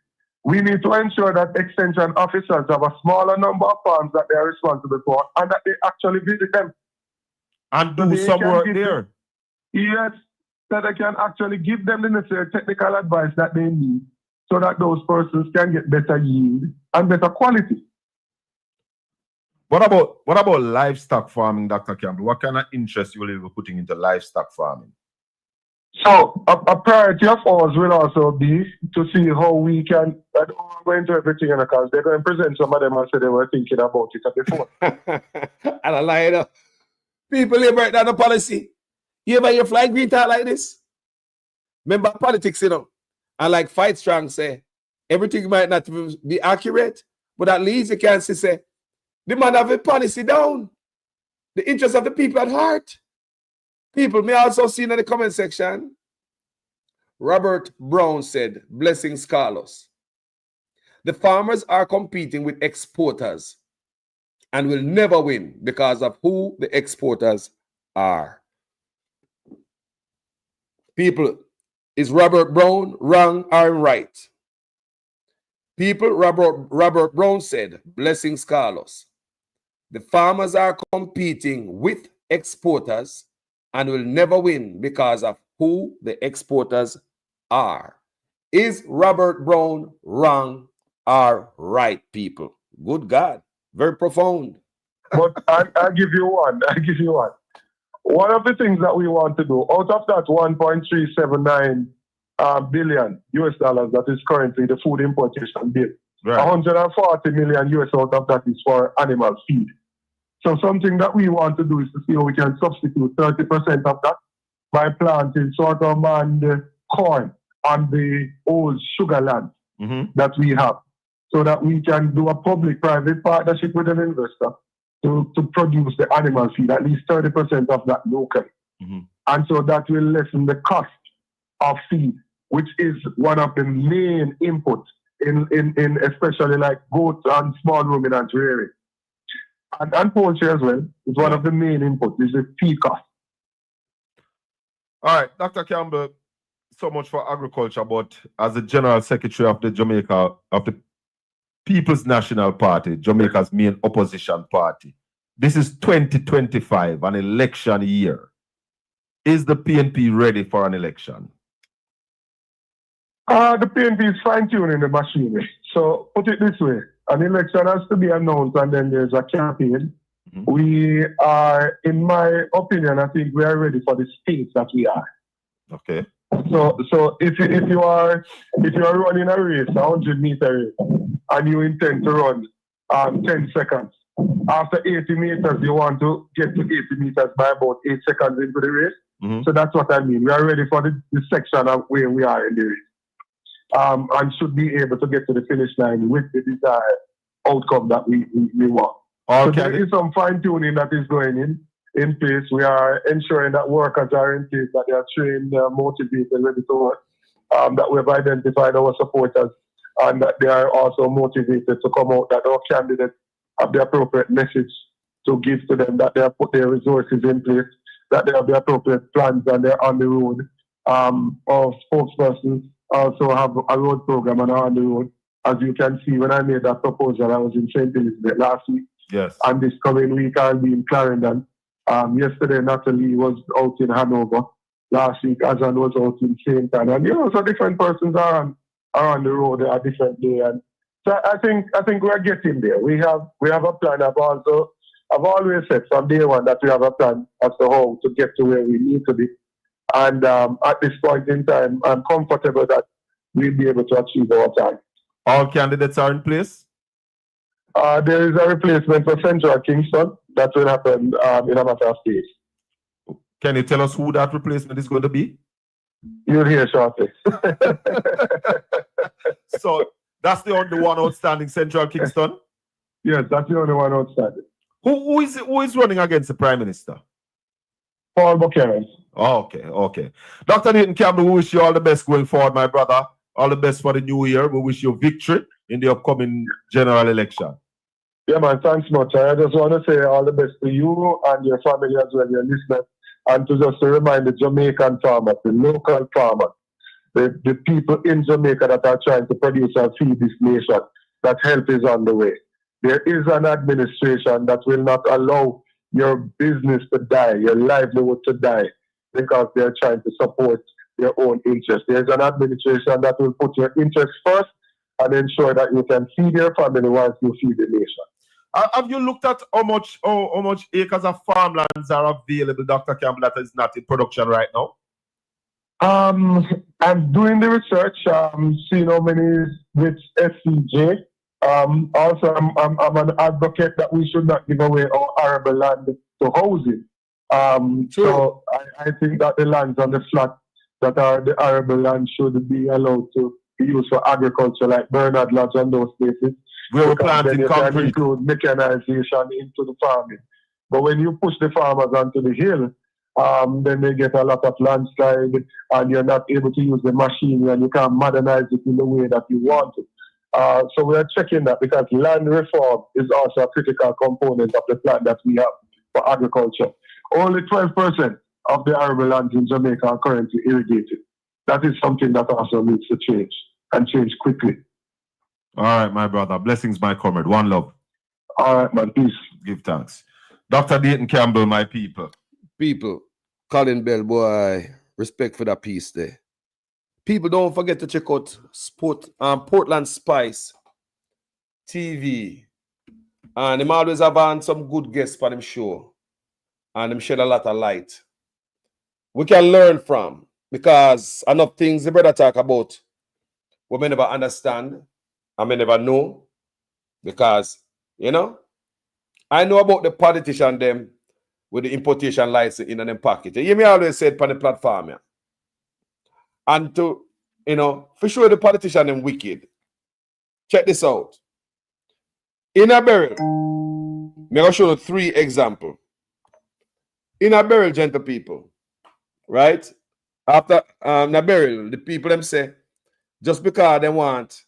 We need to ensure that extension officers have a smaller number of farms that they are responsible for and that they actually visit them. And do some work there. Yes, that they can actually give them the necessary technical advice that they need so that those persons can get better yield and better quality. What about livestock farming, Dr. Campbell? What kind of interest you will be putting into livestock farming? So a priority of ours will also be to see how we can, I don't want to go into everything because they're going to present some of them and say they were thinking about it before. And I lie it up. People here break down the policy. You ever hear Fly Green talk like this? Remember politics, you know. And like Fight Strong say, everything might not be accurate, but at least you can say, the man have a policy down. The interest of the people at heart. People may also see in the comment section, Robert Brown said, blessings Carlos. The farmers are competing with exporters and will never win because of who the exporters are. People, is Robert Brown wrong or right? People, Robert Brown said, blessings Carlos. The farmers are competing with exporters and will never win because of who the exporters are. Is Robert Brown wrong or right, people? Good God. Very profound. But I'll give you one. One of the things that we want to do, out of that 1.379 billion US dollars that is currently the food importation bill, 140 million US out of that is for animal feed. So something that we want to do is to see how we can substitute 30% of that by planting sorghum and corn on the old sugar land that we have, so that we can do a public-private partnership with an investor to produce the animal feed, at least 30% of that locally. And so that will lessen the cost of feed, which is one of the main inputs in especially like goats and small ruminant rearing. And poultry as well is one of the main inputs, is the feed cost. All right, Dr. Campbell, so much for agriculture, but as the General Secretary of the People's National Party, Jamaica's main opposition party, this is 2025, an election year. Is the PNP ready for an election? The PNP is fine-tuning the machinery. So put it this way. an election has to be announced and then there's a campaign. We are, in my opinion, I think we are ready for the states that we are. Okay. So if you are running a race, a 100-meter race, and you intend to run 10 seconds, after 80 meters, you want to get to 80 meters by about 8 seconds into the race. So that's what I mean. We are ready for the section of where we are in the race. And should be able to get to the finish line with the desired outcome that we want. So there is some fine-tuning that is going in place. We are ensuring that workers are in place, that they are trained, they are motivated, ready to work, that we have identified our supporters, and that they are also motivated to come out, that our candidates have the appropriate message to give to them, that they have put their resources in place, that they have the appropriate plans and they're on the road. Our spokespersons also have a road program and are on the road. As you can see, when I made that proposal, I was in St. Elizabeth last week. Yes. And this coming week, I'll be in Clarendon. Yesterday, Natalie was out in Hanover. Last week, Azan was out in St. Anne. And, so different persons are on the road at different day. And so I think we're getting there. We have a plan. I've always said from day one that we have a plan as to how to get to where we need to be. And at this point in time, I'm comfortable that we'll be able to achieve our target. All candidates are in place? There is a replacement for Central Kingston that will happen in a matter of days. Can you tell us who that replacement is going to be? You'll hear shortly. So that's the only one outstanding, Central Kingston? Yes, that's the only one outstanding. Who is running against the Prime Minister? Paul Buchanan. Oh, okay. Dr. Nathan Campbell, we wish you all the best going forward, my brother. All the best for the new year. We wish you victory in the upcoming general election. Yeah, man, thanks much. I just want to say all the best to you and your family as well, your listeners. And to remind the Jamaican farmers, the local farmers, the people in Jamaica that are trying to produce and feed this nation, that help is on the way. There is an administration that will not allow your business to die, your livelihood to die, because they're trying to support their own interests. There's an administration that will put your interests first and ensure that you can feed your family whilst you feed the nation. Have you looked at how much acres of farmlands are available, Dr. Campbell, that is not in production right now? I'm doing the research, seeing how many with SCJ. Also, I'm an advocate that we should not give away our arable land to housing. So I think that the lands on the flat that are the arable land should be allowed to be used for agriculture, like Bernard Lodge and those places. We're planting concrete. Can include mechanization into the farming. But when you push the farmers onto the hill, then they get a lot of landslide and you're not able to use the machinery and you can't modernize it in the way that you want it. So we are checking that because land reform is also a critical component of the plan that we have for agriculture. Only 12% of the arable lands in Jamaica are currently irrigated. That is something that also needs to change and change quickly. All right, my brother. Blessings, my comrade. One love. All right, man. Peace. Give thanks. Dr. Dayton Campbell, my people. People, Colin Bell, boy, respect for that piece there. People, don't forget to check out Portland Spice TV. And them always have on some good guests for them show. And them shed a lot of light. We can learn from, because enough things the brother talk about we may never understand and may never know. Because, I know about the politician them with the importation license in them package. You me always said on the platform, yeah. And to, for sure the politician them wicked. Check this out. In a barrel, I'm going to show you 3 examples. In a barrel, gentle people, right? After a barrel, the people them say, just because they want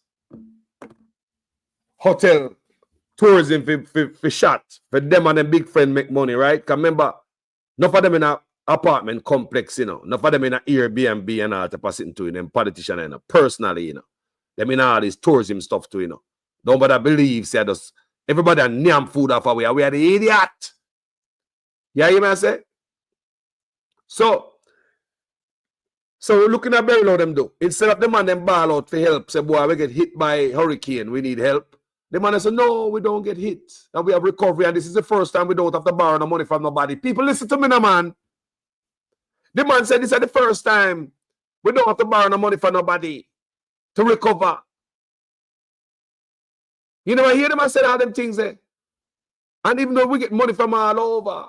hotel tourism for shot, for them and them big friend make money, right? Because remember, enough of them in an apartment complex, enough of them in an Airbnb and all to pass it to them politician, personally, them in all this tourism stuff too, Nobody believes, just everybody name food off away. We are the idiot. Yeah, you may say? So we're looking at very low them do. Instead of the man them ball out for help, say, boy, we get hit by hurricane, we need help. The man said, no, we don't get hit. And we have recovery. And this is the first time we don't have to borrow no money from nobody. People, listen to me now, man. The man said this is the first time we don't have to borrow no money from nobody to recover. You never hear them I said all them things there. And even though we get money from all over,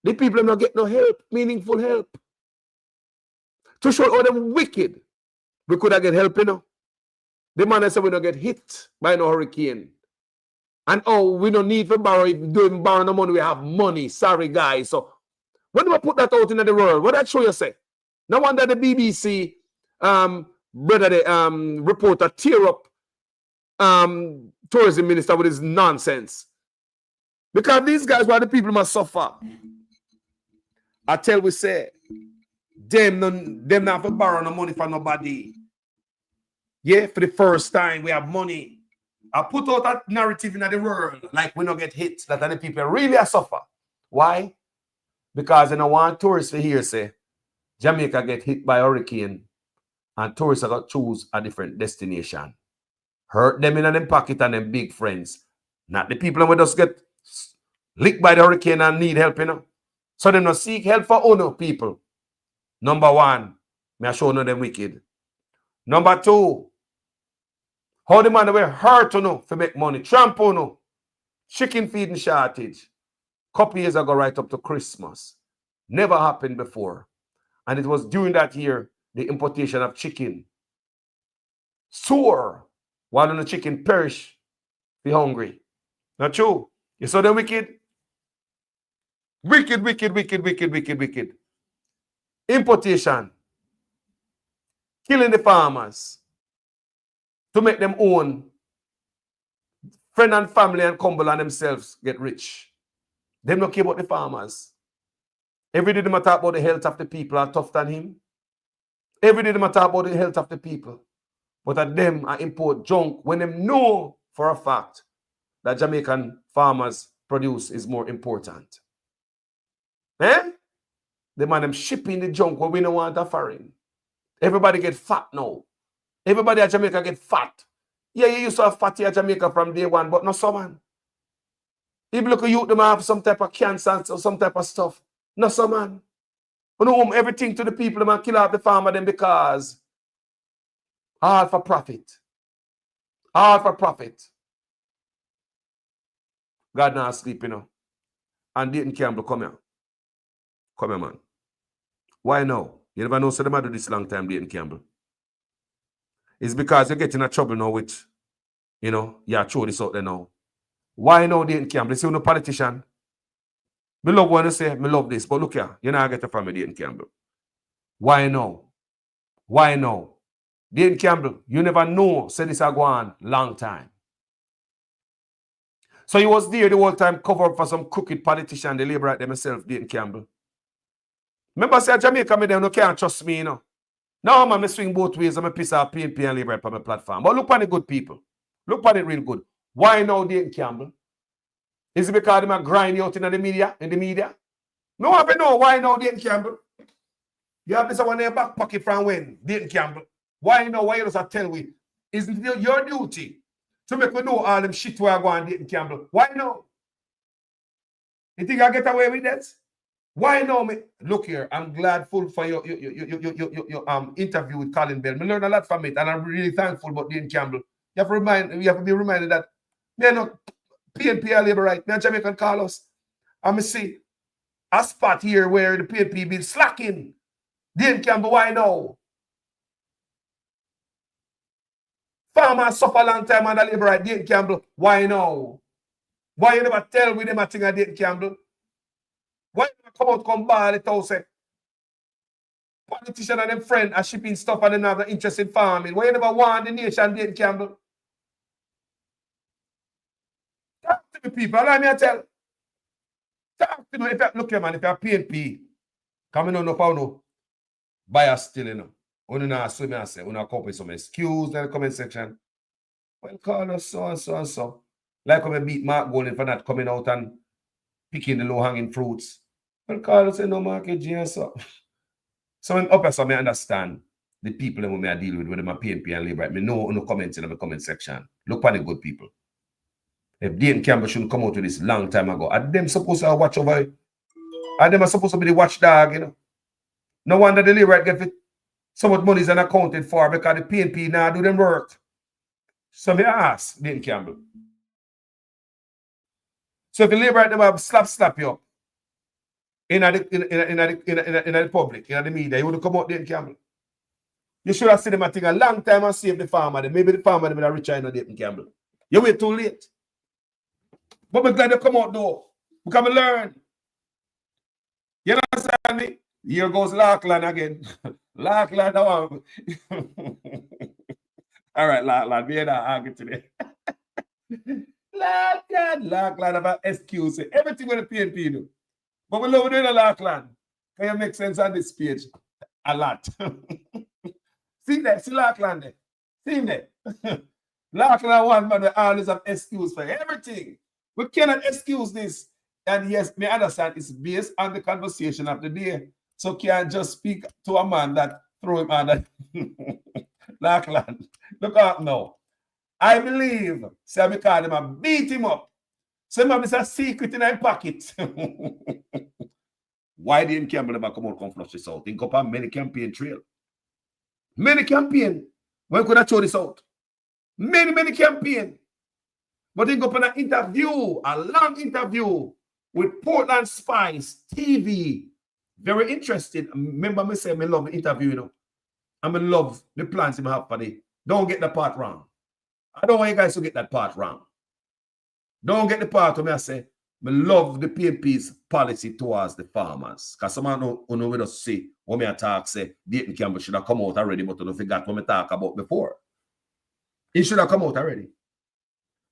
the people don't get no help, meaningful help. To show all them wicked, we could have get help, you know. The man said we don't get hit by no hurricane. And oh, we don't need to borrow. If we don't borrow no money, we have money. Sorry, guys. So when we put that out into the world, what that show you say? No wonder the BBC brother, the reporter tear up tourism minister with his nonsense. Because these guys, why the people must suffer. I tell we say, them not have to borrow no money from nobody. Yeah, for the first time we have money. I put out that narrative in the world, like we don't get hit, that the people really suffer. Why? Because they don't want tourists to hear say, Jamaica get hit by a hurricane and tourists are going to choose a different destination. Hurt them in them pocket and them big friends. Not the people who just get licked by the hurricane and need help, you know. So they don't seek help for other people. Number one, me I show no them wicked. Number two, how the man were hurt to know to make money. Trump no. Chicken feeding shortage. Couple years ago, right up to Christmas. Never happened before. And it was during that year, the importation of chicken. Soar. While the chicken perish, be hungry. Not true. You saw them wicked? Wicked, wicked, wicked, wicked, wicked, wicked. Importation. Killing the farmers. To make them own. Friend and family and Cumberland and themselves get rich. Them don't care about the farmers. Every day they talk about the health of the people are tough than him. Every day they talk about the health of the people. But at them I import junk when them know for a fact that Jamaican farmers produce is more important. Eh? The man them shipping the junk when we don't want a foreign. Everybody get fat now. Everybody at Jamaica get fat. Yeah, you used to have fatty at Jamaica from day one, but not so man. If you look at you, them have some type of cancer or some type of stuff. Not so man. You know, everything to the people, them kill off the farmer them because all for profit. All for profit. God not sleep, you know. And Dayton Campbell, come here. Come here, man. Why now? You never know, so they might do this long time, Dayton Campbell. It's because you're getting in trouble now with, you know, yeah, throw this out there now. Why now, Dayton Campbell? You see, no politician. Me love when you say, me love this, but look here, you know I get it from me, Dayton Campbell. Why now? Why now? Dayton Campbell, you never know, say this a go on long time. So he was there the whole time, cover up for some crooked politician, the labor right themselves, Dayton Campbell. Remember, say Jamaica, me them no can't trust me, you know. Now, man, I swing both ways. I'm a piece of PNP and Labour on my platform. But look at the good people. Look at it real good. Why now, Dayton Campbell? Is it because they grind you out in the media? No, I don't know. Why now, Dayton Campbell? You have this one in your back pocket from when, Dayton Campbell? Why now? Why you just tell we? Isn't it your duty to make we know all them shit where I go on, Dayton Campbell? Why now? You think I get away with that? Why now, me? Look here, I'm glad for your interview with Colin Bell. I learned a lot from it, and I'm really thankful about Dayton Campbell. You have to be reminded that me not PNP are labor right. Me and Jamaican call us. And I see a spot here where the PNP been slacking. Dayton Campbell, why now? Farmers suffer a long time under labor right. Dayton Campbell, why now? Why you never tell me them a thing at Dayton Campbell? Why you come out, come ball it out, say, politician and them friend are shipping stuff and they have no interest in farming? Why you never want the nation, Dayton Campbell? Talk to me, people. Allow me to tell. Talk to me. If you, look here, man, if you're PNP, coming on up, no bias still, you know. When you know, so me I say, when I come with some excuse in the comment section, well, call us so and so and so. Like when I beat Mark Golden for not coming out and picking the low-hanging fruits. Well, call us say no market G and so. So when up so I understand the people that I deal with, whether my PNP and Labour, I know no comments in the comment section. Look for the good people. If Dayton Campbell shouldn't come out with this long time ago, are them supposed to watch over it? Are them supposed to be the watchdog, you know? No wonder the Labour get it. So much money is unaccounted for because the PNP now do them work. So me ask Dayton Campbell. So if the Labour them have slap you up in the public, in the media, you would come out Dayton Campbell. You should have seen them take a long time and save the farmer. Maybe the farmer them are richer in Dayton Campbell. You wait too late. But I'm glad they come out though. Because I learn. You understand me? Here goes Larkland again. Larkland. All right, Larkland. We ain't arguing today. Larkland have an excuse. Everything with the PNP do. But we love doing a Larkland. Can you make sense on this page? A lot. See there? See Larkland there? See him there? Larkland one man we always have excuse for everything. We cannot excuse this. And yes, me understand it's based on the conversation of the day. So can't just speak to a man that throw him under Larkland. Look out now. I believe, say because them have beat him up. Some of this a secret in their pocket. Why didn't Campbell never come out and flush this out? Think up on many campaign trail. Many campaign. When could I throw this out? Many campaign. But think up on an interview, a long interview with Portland Spice TV. Very interesting. Remember me say I love the interview, you know. I love the plans him have for the. Don't get the part wrong. I don't want you guys to get that part wrong. Don't get the part where I say, I love the PNP's policy towards the farmers. Because someone know we just say, when I talk, say, Dayton Campbell should have come out already, but I don't forget what I talk about before. It should have come out already.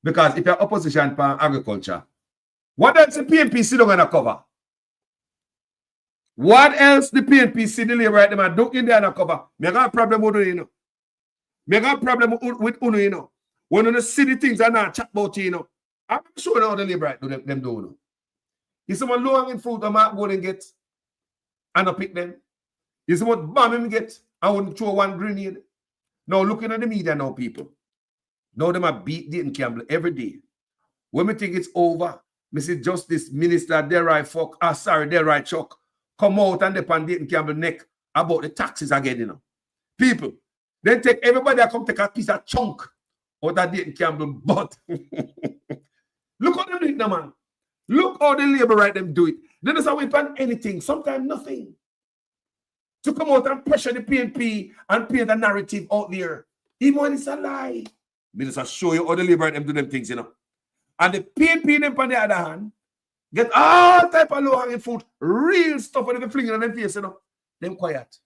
Because if you're opposition for agriculture, what else the PNP see going to cover? What else the PNP see the Labour right them and don't in there cover? Me got a problem with you know. Me got a problem with Uno, you know. When you see the things I not chat about you know. I'm sure how the Labour right do them do. You know. If someone low hanging fruit I might go and get and I pick them. If someone bomb him get, I wouldn't throw one grenade. Now looking at the media now, people. Now them are beat Dayton Campbell every day. When we think it's over, me see Justice Minister Delroy Chuck come out and dip on Dayton Campbell neck about the taxes again, you know. People, then take everybody that come take a piece of chunk out of Dayton Campbell butt. Look how they do it now, man. Look how the Labour right them do it. They don't whip on anything, sometimes nothing. To come out and pressure the PNP and paint a narrative out there. Even when it's a lie. Me just show you how the Labour right them do them things, you know. And the PNP them on the other hand, get all type of low-hanging fruit, real stuff when they fling on their face, you know. Them quiet.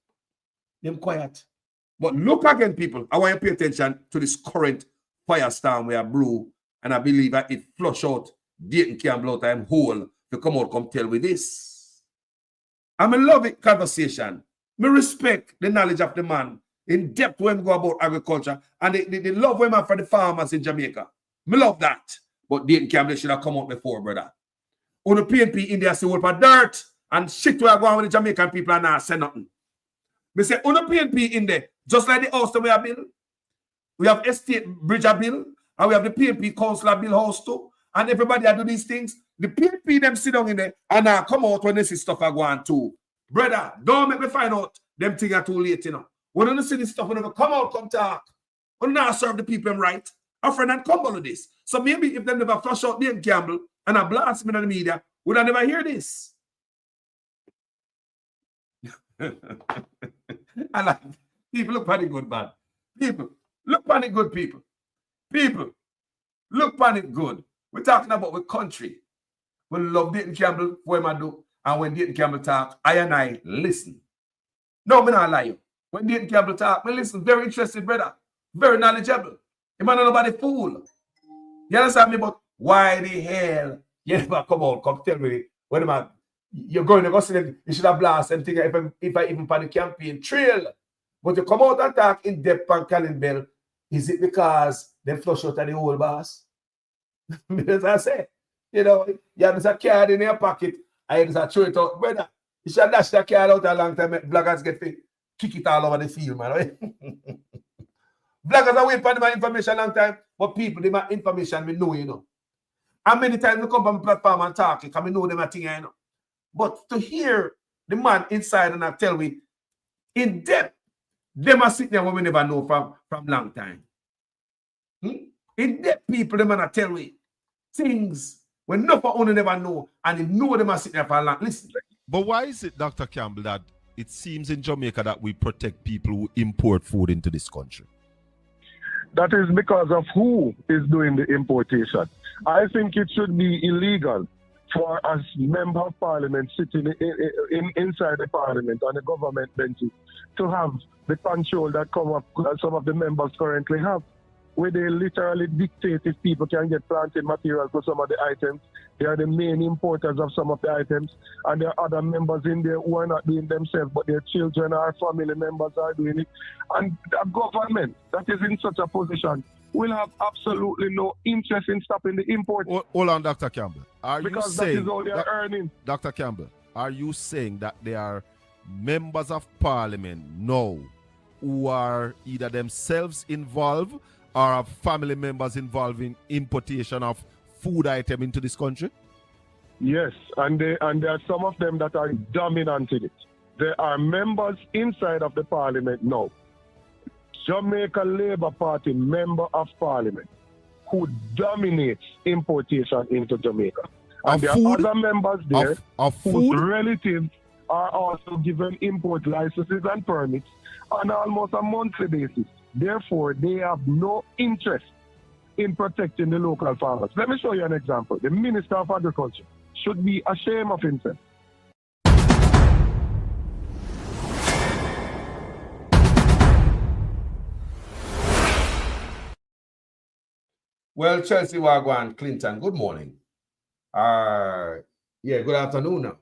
But look again, people. I want you to pay attention to this current firestorm we are brew, and I believe that it flush out Dayton Campbell out time whole to come out come tell with this. I love it conversation. Me respect the knowledge of the man in depth when we go about agriculture and the love we have for the farmers in Jamaica. Me love that. But Dayton Campbell should have come out before, brother. On the PNP India see what for dirt and shit we are going with the Jamaican people and not say nothing. Me say on the PNP in there, just like the house that we have built, we have estate bridge bill, and we have the PNP councillor bill house too, and everybody that do these things. The PNP them sit down in there and now come out when they see stuff are going too. Brother, don't make me find out them things are too late, you know. When you see this stuff, when you come out, come talk. When now serve the people right, a friend and come with this. So maybe if they never flush out Dayton Campbell and I blast me in the media, would I never hear this? I like people look funny good, man. People look funny good, people. People look funny good. We're talking about the country. We love Dayton Campbell, what I do, and when Dayton Campbell talk, I listen. No, me not lie you. When Dayton Campbell talk, me listen. Very interested, brother. Very knowledgeable. You man nobody fool. You understand me? But why the hell you never come tell me when you're going to go see them, you should have blast them thing if I even plan the campaign trail. But you come out and talk in depth on Colin Bell, is it because they flush out of the whole boss? As I say, you know, you have a card in your pocket, I just throw it out, brother. You should dash that card out a long time, bloggers get to kick it all over the field, man. Right? Bloggers are waiting for my information a long time, but people, they my information we know, you know. And many times we come on my platform and talk, because I know them a thing, you know. But to hear the man inside and I tell me in depth, them are sitting there when we never know from long time. In depth people, them are tell me things when no for only never know, and you know them are sitting there for a long. Listen. But why is it, Dr. Campbell, that it seems in Jamaica that we protect people who import food into this country? That is because of who is doing the importation. I think it should be illegal for a member of parliament sitting inside the parliament on the government benches to have the control that some of the members currently have, where they literally dictate if people can get planting material for some of the items. They are the main importers of some of the items, and there are other members in there who are not doing themselves, but their children or family members are doing it. And the government that is in such a position will have absolutely no interest in stopping the import. Hold on, Dr. Campbell. Because that is all they are earning. Dr. Campbell, are you saying that there are members of parliament now who are either themselves involved or have family members involved in importation of food item into this country? Yes, and there are some of them that are dominant in it. There are members inside of the parliament now, Jamaica Labour Party member of parliament, who dominates importation into Jamaica. And there are other members there whose relatives are also given import licenses and permits on almost a monthly basis. Therefore, they have no interest in protecting the local farmers. Let me show you an example. The Minister of Agriculture should be ashamed of himself. Well, Chelsea Wagwan Clinton, good morning. Yeah, good afternoon now.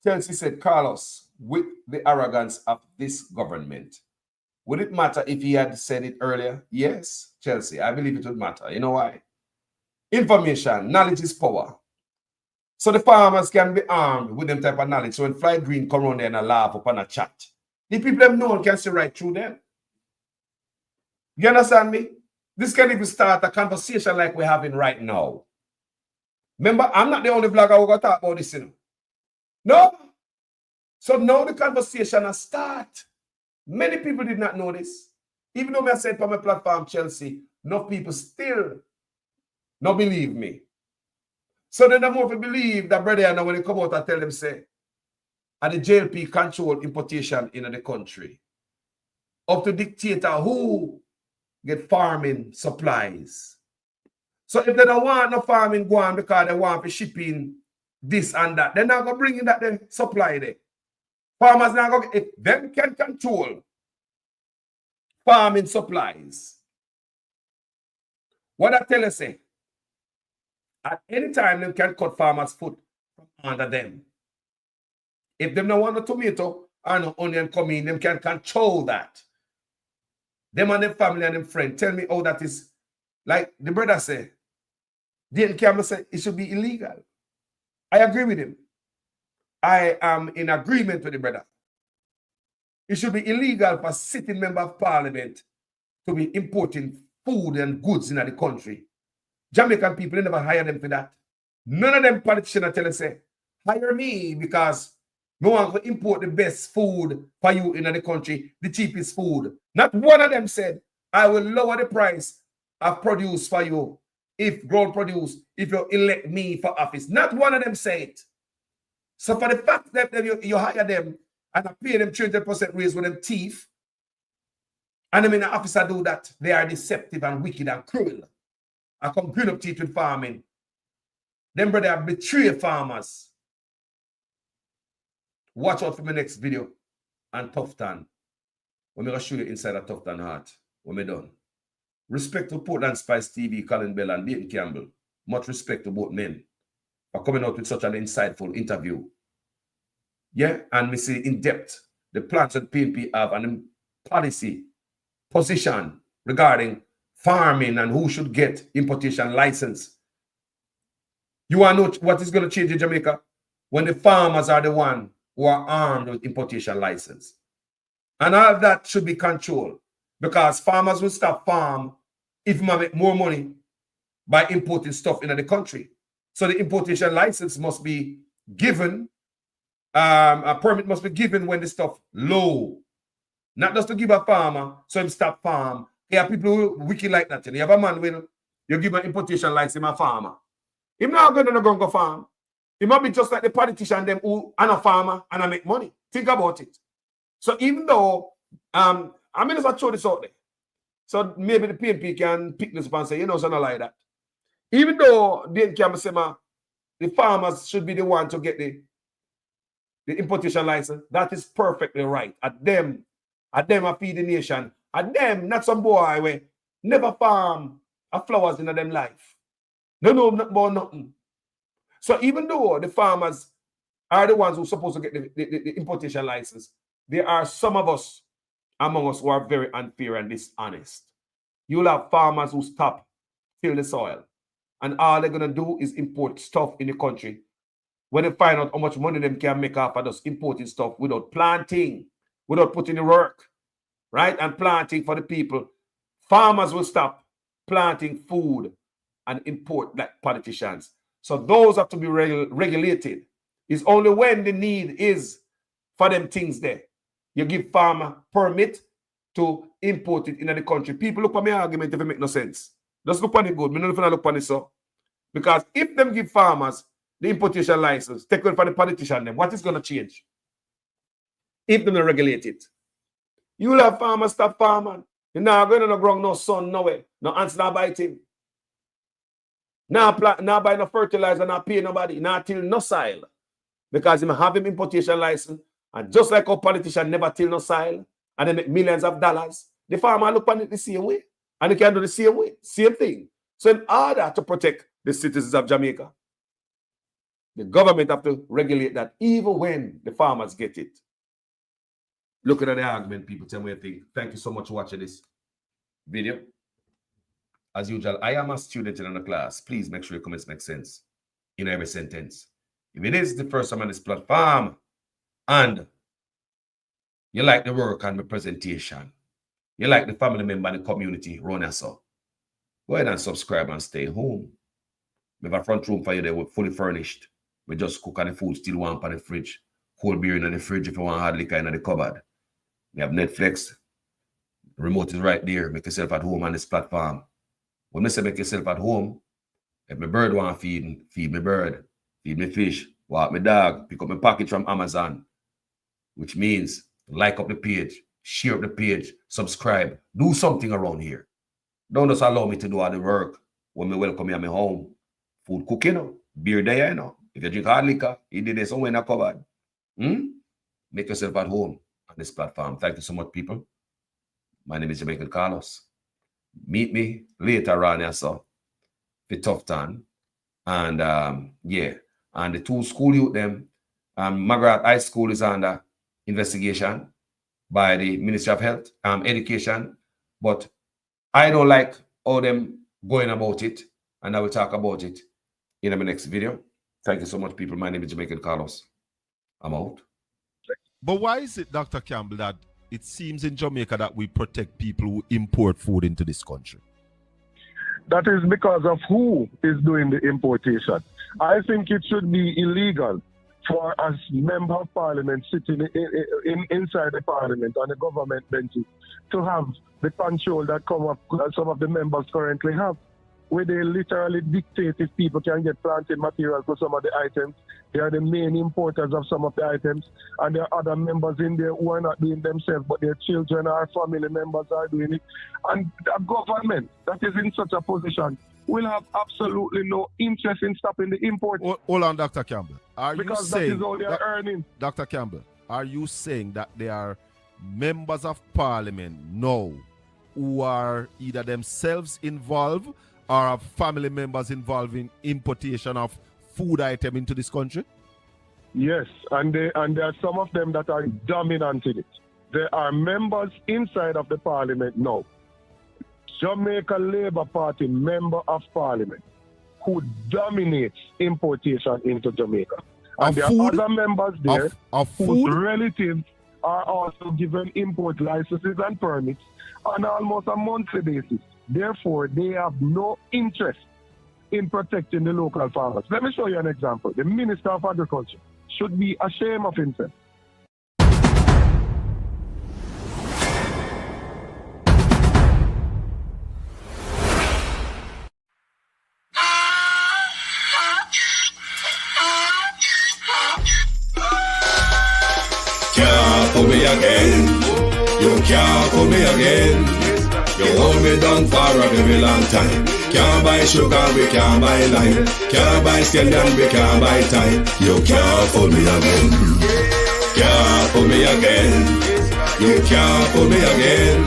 Chelsea said, Carlos, with the arrogance of this government, would it matter if he had said it earlier? Yes, Chelsea, I believe it would matter. You know why? Information, knowledge is power. So the farmers can be armed with them type of knowledge. So when Floyd Green come around there and laugh upon a chat, the people them no one can see right through them. You understand me? This can even start a conversation like we're having right now. Remember, I'm not the only vlogger who going to talk about this, you know. No. So now the conversation has started. Many people did not know this. Even though I said on my platform, Chelsea, no people still not believe me. So then the more people believe that brother, and when they come out and tell them, say, and the JLP control importation in the country, up to dictator who get farming supplies. So if they don't want no farming go on because they want for shipping this and that, they're not going to bring in that supply there. Farmers now go, if them can control farming supplies, what I tell you say, at any time they can cut farmers' foot from under them. If them don't want a tomato or no onion come in, them can control that. Them and their family and them friend, tell me how that is. Like the brother say, Dean Campbell say it should be illegal. I agree with him. I am in agreement with the brother. It should be illegal for sitting member of parliament to be importing food and goods in the country. Jamaican people, they never hire them for that. None of them politicians tell us, say, hire me because I want to import the best food for you in the country, the cheapest food. Not one of them said, I will lower the price of produce for you if grown produce, if you elect me for office. Not one of them say it. So for the fact that you hire them and pay them 20% raise with them teeth, and them in the office do that, they are deceptive and wicked and cruel. I come green up teeth with farming. Them brother betray farmers. Watch out for my next video on Tufton. When I'm going to show you inside a Tufton heart. When I'm done. Respect to Portland Spice TV, Colin Bell and Dayton Campbell. Much respect to both men for coming out with such an insightful interview. Yeah, and we see in depth the plans that PNP have and the policy position regarding farming and who should get importation license. You want to know what is going to change in Jamaica? When the farmers are the one who are armed with importation license. And all of that should be controlled because farmers will stop farm if they make more money by importing stuff into the country. So the importation license must be given, a permit must be given when the stuff low. Not just to give a farmer so him stop farm. There are people who wicked like that. You have a man when you give an importation license to a farmer. Him not going to go farm. He might be just like the politician them who are a farmer and I make money. Think about it. So even though I mean, if I throw this out there, so maybe the PNP can pick this up and say, you know, something like that. Even though they can say the farmers should be the one to get the importation license, that is perfectly right. At them I feed the nation. At them, not some boy where never farm a flowers in them life. No, nothing about nothing. So even though the farmers are the ones who are supposed to get the importation license, there are some of us among us who are very unfair and dishonest. You'll have farmers who stop, till the soil, and all they're going to do is import stuff in the country. When they find out how much money them can make off of just importing stuff without planting, without putting the work, right? And planting for the people. Farmers will stop planting food and import like politicians. So those have to be regulated. It's only when the need is for them things there. You give farmer permit to import it into the country. People look at my argument if it make no sense. Just look on it good. Me not look on it so. Because if them give farmers the importation license, take it for the politician them, what is going to change? If them regulate it. You will have farmers stop farming. You're not going to no ground, no sun, no way. No ants not bite him. Now buy no fertilizer, not pay nobody, not till no soil. Because him have him importation license. And just like our politician never till no soil, and they make millions of dollars, the farmer look on it the same way. And they can do the same way, same thing. So in order to protect the citizens of Jamaica, the government have to regulate that even when the farmers get it. Looking at the argument, people tell me what you think. Thank you so much for watching this video. As usual, I am a student in the class. Please make sure your comments make sense in every sentence. If it is the first time on this platform and you like the work and the presentation, you like the family member and the community run us up, go ahead and subscribe and stay home. We have a front room for you there. We're fully furnished. We just cook on the food, still warm on the fridge. Cold beer in the fridge if you want hard liquor in the cupboard. We have Netflix. The remote is right there. Make yourself at home on this platform. When I say make yourself at home, if my bird want to feed my bird, feed me fish, walk my dog, pick up my package from Amazon, which means like up the page, share up the page, subscribe, do something around here. Don't just allow me to do all the work when me welcome you at my home. Food cooking, beer there, you know. If you drink hard liquor, you did it somewhere in a cupboard. Make yourself at home on this platform. Thank you so much, people. My name is Jamaican Carlos. Meet me later on here, so the tough time. And yeah, and the two school youth them, Margaret High School is under investigation by the Ministry of Health, Education. But I don't like all them going about it, and I will talk about it in my next video. Thank you so much, people. My name is Jamaican Carlos. I'm out. But why is it, Dr. Campbell, that it seems in Jamaica that we protect people who import food into this country? That is because of who is doing the importation. I think it should be illegal for us member of parliament sitting inside the parliament on the government benches to have the control that some of the members currently have, where they literally dictate if people can get planting material for some of the items. They are the main importers of some of the items, and there are other members in there who are not doing themselves, but their children or family members are doing it. And a government that is in such a position will have absolutely no interest in stopping the import. Hold on, Dr. Campbell. Because that is all they are earning. Dr. Campbell, are you saying that there are members of parliament now who are either themselves involved or have family members involved in importation of food item into this country? Yes, and there are some of them that are dominant in it. There are members inside of the parliament now, Jamaica Labour Party member of parliament, who dominates importation into Jamaica. And there are other members there whose relatives are also given import licenses and permits on almost a monthly basis. Therefore, they have no interest in protecting the local farmers. Let me show you an example. The Minister of Agriculture should be ashamed of himself. Can't pull me again. You can't pull me again. You hold me down for a very long time. Can't buy sugar, we can't buy lime. Can't buy scallion, we can't buy time. You can't pull me again. Can't pull me again. You can't pull me again.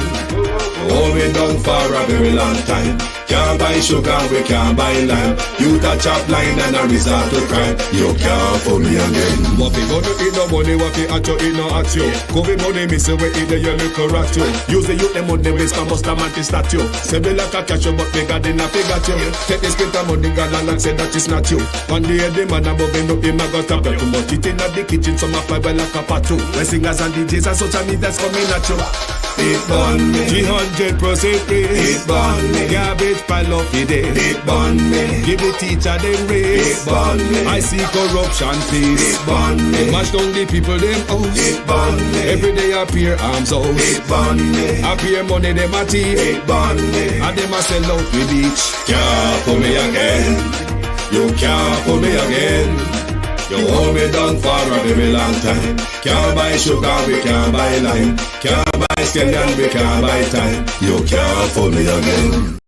Hold me down for a very long time. Can't buy sugar, we can't buy lime. You touch up line and a resort to crime. You can't fool me again. What we gonna eat no money, what we at you, eat no at you. COVID money, me say we eat the yellow correct you. Use the youth, the money, waste and bust a man to statue. Say we like a catch you, but bigger than a figure you. Take the spit of money, girl, and say that is not you. One day the man above me up him, I got a too much. It in the kitchen, some of my well like a patu. When singers and DJs and social media's coming at you. It burn me. 300% raise. It burn me. Garbage pile up the day. It burn me. Give the teacher them raise. It burn me. I see corruption please. It burn me. Mash down the people them house. It burn me. Every day appear arms out. It burn me. Appear money them a thief. It burn me. And them a sell out with each. Can't pull me again. You can't pull me again. You hold me down for a very long time. Can't buy sugar, we can't buy lime. Can't buy scallion, we can't buy time. You can't fool me again.